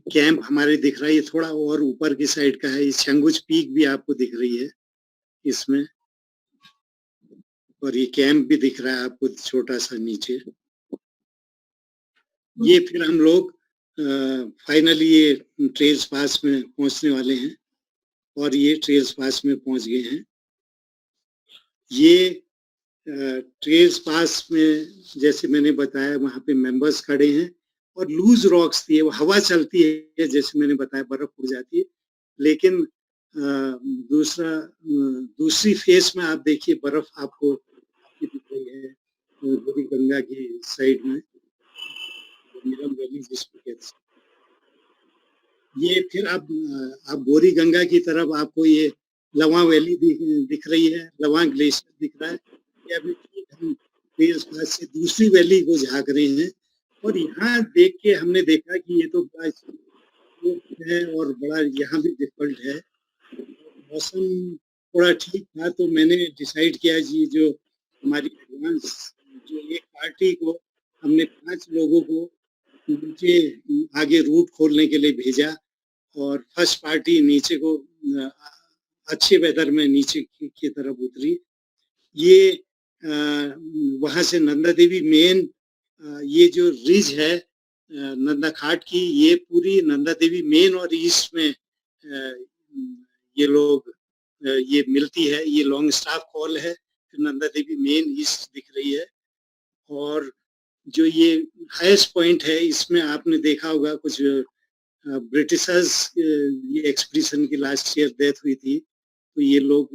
कैंप हमारे दिख रहा है, ये थोड़ा और ऊपर की साइड का है। ये शंगुच पीक भी आपको दिख रही है इसमें, और ये कैंप भी दिख रहा है आपको छोटा सा नीचे। ये फिर हम लोग फाइनली ये ट्रेल्स पास में पहुंचने वाले हैं और ये ट्रेल्स पास में पहुंच गए हैं। ये ट्रेल्स पास में जैसे मैंने बताया वहाँ पे मेंबर्स खड़े हैं और लूज रॉक्स थी, वो हवा चलती है जैसे मैंने बताया, बर्फ उड़ जाती है। लेकिन दूसरी फेस में आप देखिए बर्फ आपको दिख रही है गोरी गंगा की साइड में, नीलम वैली जिसको कहते हैं। ये फिर आप गोरी गंगा की तरफ आपको ये लवा वैली दिख रही है, लवा ग्लेशियर दिख रहा है। अभी हम ट्रेल्स पास से दूसरी वैली को झांक रहे हैं और यहाँ देख के हमने देखा कि ये तो बड़ा है और बड़ा यहाँ भी डिफिकल्ट है। मौसम थोड़ा ठीक था तो मैंने डिसाइड किया जी जो हमारी एडवांस जो एक पार्टी को हमने 5 लोगों को नीचे आगे रूट खोलने के लिए भेजा और फर्स्ट पार्टी नीचे को अच्छे वेदर में नीचे की तरफ उतरी। ये वहां से नंदा देवी मेन ये जो रिज है नंदा घाट की, ये पूरी नंदा देवी मेन और ईस्ट में ये लोग ये मिलती है। ये लॉन्ग स्टाफ कॉल है, फिर नंदा देवी मेन ईस्ट दिख रही है। और जो ये हाईएस्ट पॉइंट है इसमें आपने देखा होगा कुछ ब्रिटिशर्स ये एक्सपीडिशन की लास्ट ईयर डेथ हुई थी, तो ये लोग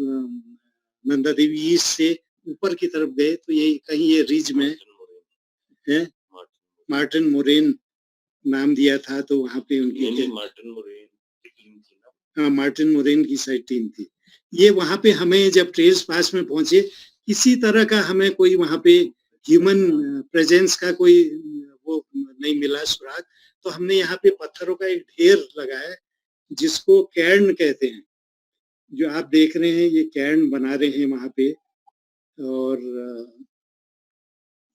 नंदा देवी ईस्ट से ऊपर की तरफ गए, तो ये कहीं ये रिज में है, मार्टिन मोरेन नाम दिया था, तो वहाँ पे उनकी मार्टिन मोरेन की साइड टीम थी। ये वहाँ पे हमें जब ट्रेल्स पास में पहुंचे किसी तरह का हमें कोई वहाँ पे ह्यूमन प्रेजेंस का कोई वो नहीं मिला सुराग, तो हमने यहाँ पे पत्थरों का एक ढेर लगाया जिसको कैर्न कहते हैं। जो आप देख रहे हैं ये कैर्न बना रहे हैं वहाँ पे, और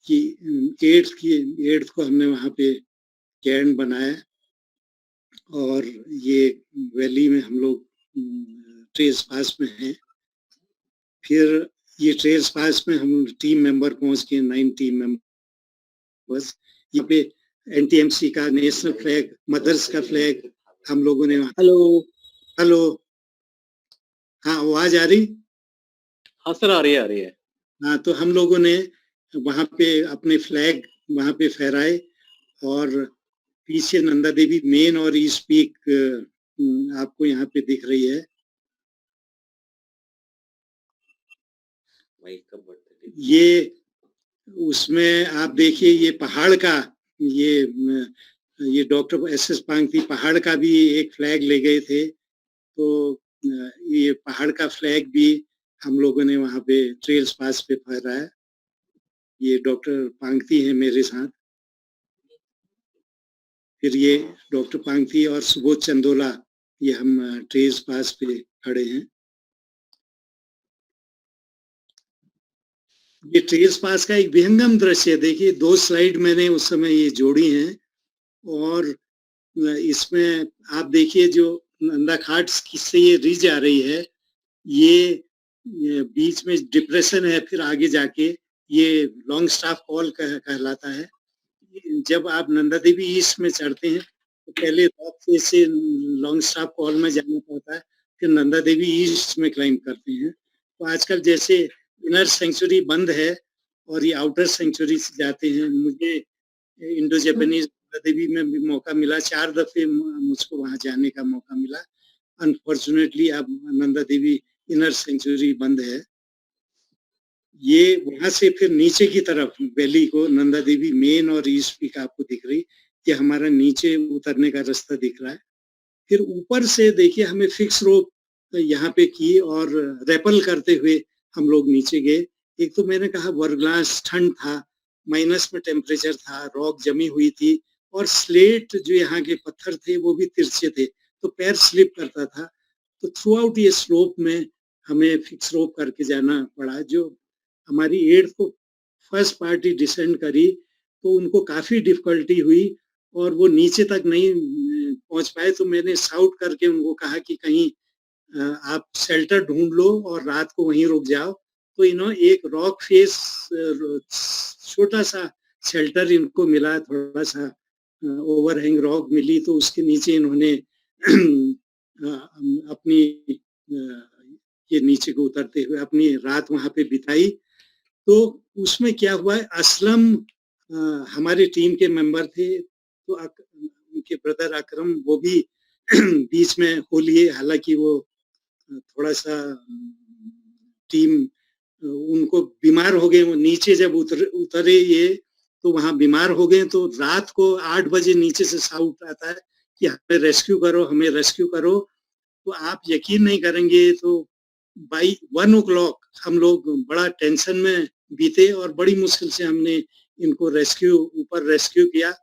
कि 8th को हमने वहाँ पे कैर्न बनाया और ये वैली में हम लोग ट्रेल्स पास में हैं। फिर ये ट्रेल्स पास में हम टीम मेंबर पहुंच गए, 9 टीम मेंबर्स। यहाँ पे NTMC का नेशनल फ्लैग, मदर्स का फ्लैग हम लोगों ने हेलो हाँ आवाज आ रही? हाँ सर आ रही है। हाँ, तो हम लोगों ने वहाँ पे अपने फ्लैग वहाँ पे फहराए और पीछे नंदा देवी मेन और ईस्ट पीक आपको यहाँ पे दिख रही है। ये उसमें आप देखिए ये पहाड़ का ये डॉक्टर SS पांगती पहाड़ का भी एक फ्लैग ले गए थे, तो ये पहाड़ का फ्लैग भी हम लोगों ने वहाँ पे ट्रेल्स पास पे फहराया। ये डॉक्टर पांगती है मेरे साथ, फिर ये डॉक्टर पांगती और सुबोध चंदोला, ये हम ट्रेल्स पास पे खड़े हैं। ये ट्रेल्स पास का एक विहंगम दृश्य है। देखिए 2 स्लाइड मैंने उस समय ये जोड़ी हैं और इसमें आप देखिए जो नंदा घाट्स किससे ये रिज आ रही है, ये बीच में डिप्रेशन है, फिर आगे जाके ये लॉन्ग स्टाफ कॉल कहलाता है। जब आप नंदा देवी ईस्ट में चढ़ते हैं तो पहले रॉक फेस से लॉन्ग स्टाफ कॉल में जाना पड़ता है, फिर नंदा देवी ईस्ट में क्लाइंब करते हैं। तो आजकल जैसे इनर सेंचुरी बंद है और ये आउटर सेंचुरी से जाते हैं। मुझे इंडो जापानीज नंदा देवी में भी मौका मिला, 4 दफे मुझको वहाँ जाने का मौका मिला। अनफॉर्चुनेटली अब नंदा देवी इनर सेंचुरी बंद है। ये वहां से फिर नीचे की तरफ वैली को नंदा देवी मेन और ईस्ट पीक आपको दिख रही, ये हमारा नीचे उतरने का रास्ता दिख रहा है। फिर ऊपर से देखिए हमें फिक्स रोप यहाँ पे की और रैपल करते हुए हम लोग नीचे गए। एक तो मैंने कहा वर्गलास ठंड था, माइनस में टेम्परेचर था, रॉक जमी हुई थी और स्लेट जो यहाँ के पत्थर थे वो भी तिरछे थे, तो पैर स्लिप करता था। तो थ्रू आउट ये स्लोप में हमें फिक्स रोप करके जाना पड़ा। जो हमारी 8th को फर्स्ट पार्टी डिसेंड करी तो उनको काफी डिफिकल्टी हुई और वो नीचे तक नहीं पहुंच पाए। तो मैंने शाउट करके उनको कहा कि कहीं आप शेल्टर ढूंढ लो और रात को वहीं रुक जाओ। तो इन्होंने एक रॉक फेस छोटा सा शेल्टर इनको मिला, थोड़ा सा ओवरहैंग रॉक मिली, तो उसके नीचे इन्होंने अपनी ये नीचे को उतरते हुए अपनी रात वहां पे बिताई। तो उसमें क्या हुआ, असलम हमारे टीम के मेंबर थे, तो उनके ब्रदर अकरम वो भी बीच में हो लिए। हालांकि वो थोड़ा सा टीम उनको बीमार हो गए, वो नीचे जब उतरे ये तो वहां बीमार हो गए। तो रात को 8 बजे नीचे से साउट आता है कि हमें रेस्क्यू करो, हमें रेस्क्यू करो। तो आप यकीन नहीं करेंगे, तो बाई 1 o'clock हम लोग बड़ा टेंशन में बीते और बड़ी मुश्किल से हमने इनको ऊपर रेस्क्यू किया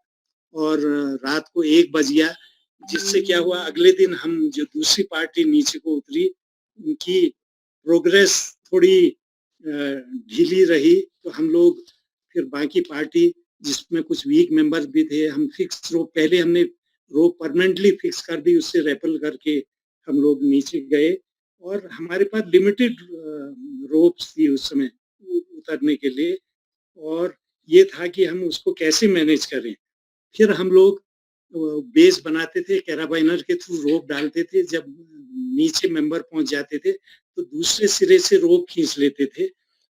और रात को 1 बज गया। जिससे क्या हुआ, अगले दिन हम जो दूसरी पार्टी नीचे को उतरी उनकी प्रोग्रेस थोड़ी ढीली रही। तो हम लोग फिर बाकी पार्टी जिसमें कुछ वीक मेंबर्स भी थे, हम फिक्स रोप पहले हमने रोप परमानेंटली फिक्स कर दी, उससे रैपल करके हम लोग नीचे गए और हमारे पास लिमिटेड रोप्स थी उस समय उतरने के लिए और ये था कि हम उसको कैसे मैनेज करें। फिर हम लोग बेस बनाते थे, कैराबाइनर के थ्रू रोप डालते थे। जब नीचे मेंबर पहुंच जाते थे तो दूसरे सिरे से रोप खींच लेते थे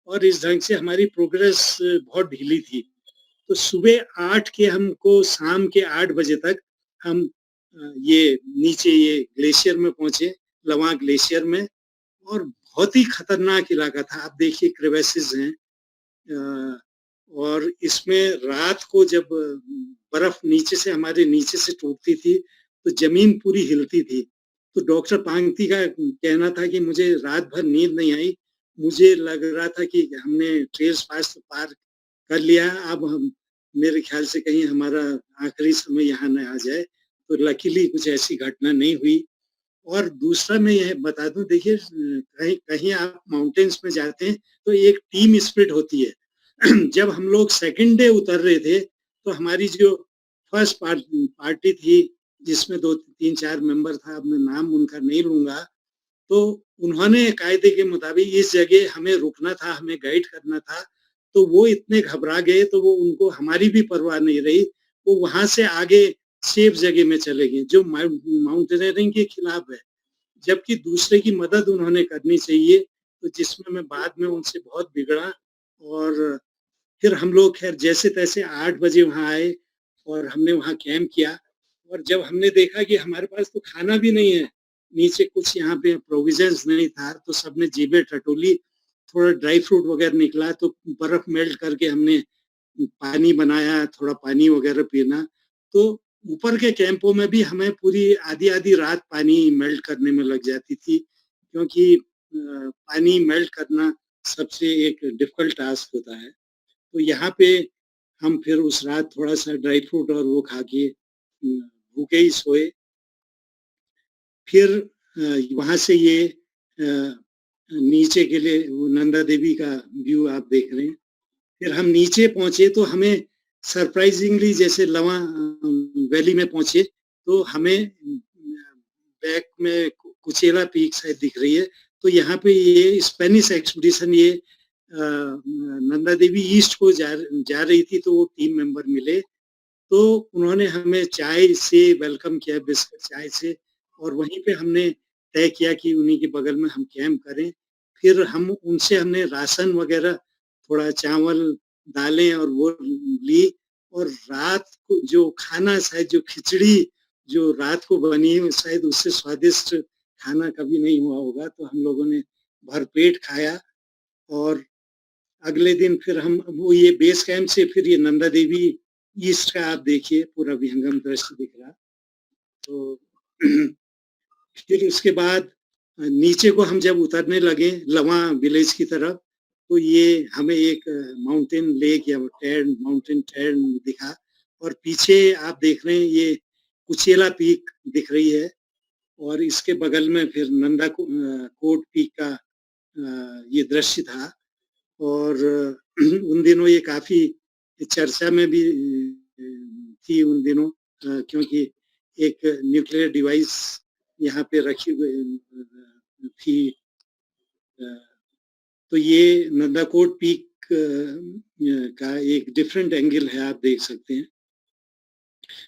और इस ढंग से हमारी प्रोग्रेस बहुत ढीली थी। तो सुबह 8 के हमको शाम के 8 बजे तक हम ये नीचे ये ग्लेशियर में पहुंचे, लवा ग्लेशियर में, और बहुत ही खतरनाक इलाका था। आप देखिए क्रेवेसिस हैं और इसमें रात को जब बर्फ नीचे से हमारे नीचे से टूटती थी तो जमीन पूरी हिलती थी। तो डॉक्टर पांगती का कहना था कि मुझे रात भर नींद नहीं आई, मुझे लग रहा था कि हमने ट्रेल्स पास पार कर लिया, अब हम मेरे ख्याल से कहीं हमारा आखिरी समय यहाँ न आ जाए। तो लकीली कुछ ऐसी घटना नहीं हुई। और दूसरा मैं यह बता दूं, देखिए कहीं कहीं आप माउंटेन्स में जाते हैं तो एक टीम स्पिरिट होती है। जब हम लोग सेकंड डे उतर रहे थे तो हमारी जो फर्स्ट पार्टी थी जिसमें 2-3-4 मेंबर था, अब मैं नाम उनका नहीं लूंगा, तो उन्होंने कायदे के मुताबिक इस जगह हमें रुकना था, हमें गाइड करना था। तो वो इतने घबरा गए तो वो उनको हमारी भी परवाह नहीं रही, वो वहां से आगे सेफ जगह में चले गए जो माउंटेनियरिंग के खिलाफ है, जबकि दूसरे की मदद उन्होंने करनी चाहिए। तो जिसमें मैं बाद में उनसे बहुत बिगड़ा और फिर हम लोग खैर जैसे तैसे 8 बजे वहां आए और हमने वहां कैंप किया। और जब हमने देखा कि हमारे पास तो खाना भी नहीं है, नीचे कुछ यहाँ पे प्रोविजंस नहीं था, तो सबने जेबें टटोली, थोड़ा ड्राई फ्रूट वगैरह निकला तो बर्फ मेल्ट करके हमने पानी बनाया, थोड़ा पानी वगैरह पीना। तो ऊपर के कैंपों में भी हमें पूरी आधी-आधी रात पानी मेल्ट करने में लग जाती थी, क्योंकि पानी मेल्ट करना सबसे एक डिफिकल्ट टास्क होता है। तो यहाँ पे हम फिर उस रात थोड़ा-सा ड्राई फ्रूट और वो खा के भूखे ही सोए। फिर वहाँ से ये नीचे के लिए वो नंदा देवी का व्यू आप देख रहे हैं। फिर हम नीचे पहुंचे तो हमें सरप्राइजिंगली जैसे लवा वैली में पहुंचे तो हमें बैक में कुचेला पीक शायद दिख रही है। तो यहाँ पे ये स्पेनिश एक्सपीडिशन ये नंदा देवी ईस्ट को जा रही थी, तो वो टीम मेंबर मिले, तो उन्होंने हमें चाय से वेलकम किया, बिस्किट चाय से, और वहीं पे हमने तय किया कि उन्हीं के बगल में हम कैंप करें। फिर उनसे हमने राशन वगैरह, थोड़ा चावल, दालें और वो ली, और रात को जो खाना, शायद जो खिचड़ी जो रात को बनी है, शायद उससे स्वादिष्ट खाना कभी नहीं हुआ होगा। तो हम लोगों ने भरपेट खाया, और अगले दिन फिर हम वो ये बेस कैंप से फिर ये नंदा देवी ईस्ट का आप देखिए पूरा विहंगम दृश्य दिख रहा। तो फिर उसके बाद नीचे को हम जब उतरने लगे लवा विलेज की तरफ, तो ये हमें एक माउंटेन लेक या माउंटेन टर्न दिखा, और पीछे आप देख रहे हैं ये कुचेला पीक दिख रही है, और इसके बगल में फिर नंदा कोट पीक का ये दृश्य था। और उन दिनों ये काफी चर्चा में भी थी उन दिनों, क्योंकि एक न्यूक्लियर डिवाइस यहाँ पे रखी थी। तो ये नंदाकोट पीक का एक डिफरेंट एंगल है, आप देख सकते हैं।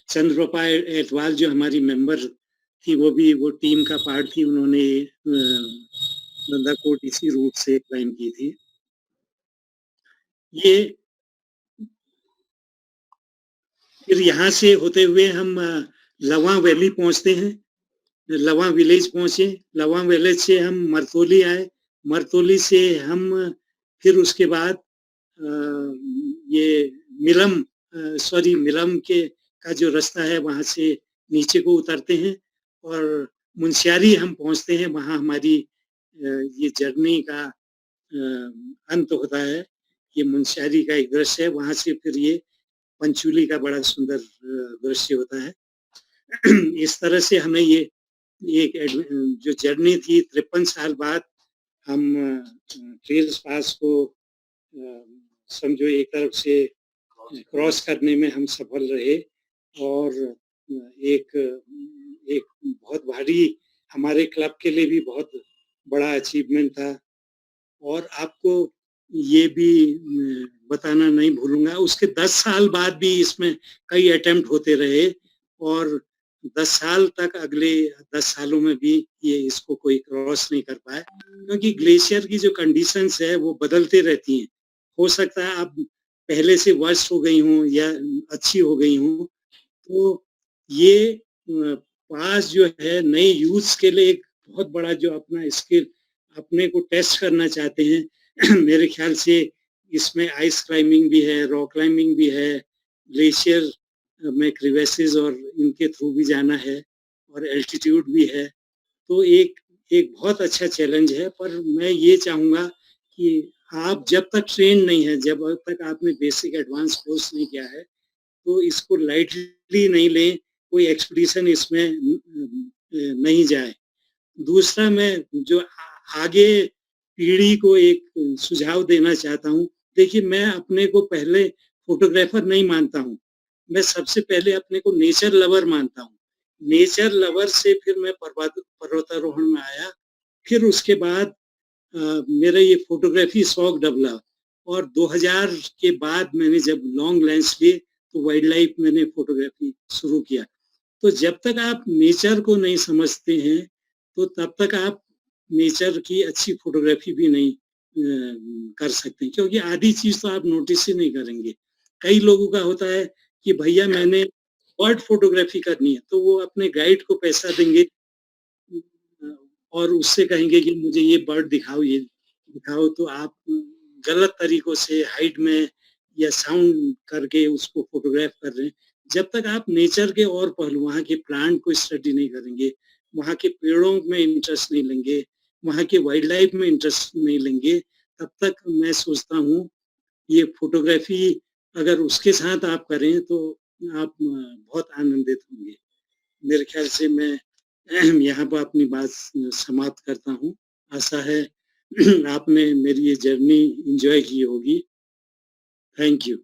चंद्रप्रभा एटवाल जो हमारी मेंबर थी, वो टीम का पार्ट थी, उन्होंने नंदाकोट इसी रूट से क्लाइम की थी। ये फिर यहाँ से होते हुए हम लवा वैली पहुंचते हैं, लवा विलेज पहुंचे, लवा विलेज से हम मरतोली आए, मरतोली से हम फिर उसके बाद ये मिलम के का जो रास्ता है वहां से नीचे को उतरते हैं, और मुंशियारी हम पहुंचते हैं। वहां हमारी ये जर्नी का अंत होता है। ये मुंशियारी का एक दृश्य है, वहां से फिर ये पंचुली का बड़ा सुंदर दृश्य होता है। इस तरह से हमें ये एक जो जर्नी थी 53 साल बाद हम ट्रेल्स पास को समझो एक तरफ से क्रॉस करने में हम सफल रहे, और एक बहुत भारी हमारे क्लब के लिए भी बहुत बड़ा अचीवमेंट था। और आपको ये भी बताना नहीं भूलूंगा, उसके 10 साल बाद भी इसमें कई अटेम्प्ट होते रहे, और 10 साल तक, अगले 10 सालों में भी ये इसको कोई क्रॉस नहीं कर पाए, क्योंकि ग्लेशियर की जो कंडीशंस है वो बदलते रहती हैं। हो सकता है अब पहले से वर्स्ट हो गई हूँ या अच्छी हो गई हूँ। तो ये पास जो है नए यूथ्स के लिए एक बहुत बड़ा जो अपना स्किल अपने को टेस्ट करना चाहते हैं मेरे ख्याल से इसमें आइस क्लाइंबिंग भी है, रॉक क्लाइंबिंग भी है, ग्लेशियर में क्रिवेसेस और इनके थ्रू भी जाना है, और एल्टीट्यूड भी है। तो एक बहुत अच्छा चैलेंज है। पर मैं ये चाहूँगा कि आप जब तक ट्रेन नहीं है, जब तक आपने बेसिक एडवांस कोर्स नहीं किया है, तो इसको लाइटली नहीं लें, कोई एक्सपीडिशन इसमें नहीं जाए। दूसरा, मैं जो आगे पीढ़ी को एक सुझाव देना चाहता हूँ। देखिए, मैं अपने को पहले फोटोग्राफर नहीं मानता हूँ, मैं सबसे पहले अपने को नेचर लवर मानता हूँ। नेचर लवर से फिर मैं पर्वतारोहण में आया, फिर उसके बाद मेरा ये फोटोग्राफी शौक डबला, और 2000 के बाद मैंने जब लॉन्ग लेंस लिए तो वाइल्ड लाइफ मैंने फोटोग्राफी शुरू किया। तो जब तक आप नेचर को नहीं समझते हैं, तो तब तक आप नेचर की अच्छी फोटोग्राफी भी नहीं कर सकते, क्योंकि आधी चीज तो आप नोटिस ही नहीं करेंगे। कई लोगों का होता है कि भैया मैंने बर्ड फोटोग्राफी करनी है, तो वो अपने गाइड को पैसा देंगे और उससे कहेंगे कि मुझे ये बर्ड दिखाओ, ये दिखाओ। तो आप गलत तरीकों से हाइट में या साउंड करके उसको फोटोग्राफ कर रहे हैं। जब तक आप नेचर के और पहलू, वहाँ के प्लांट को स्टडी नहीं करेंगे, वहाँ के पेड़ों में इंटरेस्ट नहीं लेंगे, वहाँ के वाइल्ड लाइफ में इंटरेस्ट नहीं लेंगे, तब तक मैं सोचता हूँ ये फोटोग्राफी अगर उसके साथ आप करें तो आप बहुत आनंदित होंगे। मेरे ख्याल से मैं यहाँ पर अपनी बात समाप्त करता हूँ। आशा है आपने मेरी ये जर्नी एंजॉय की होगी। Thank you.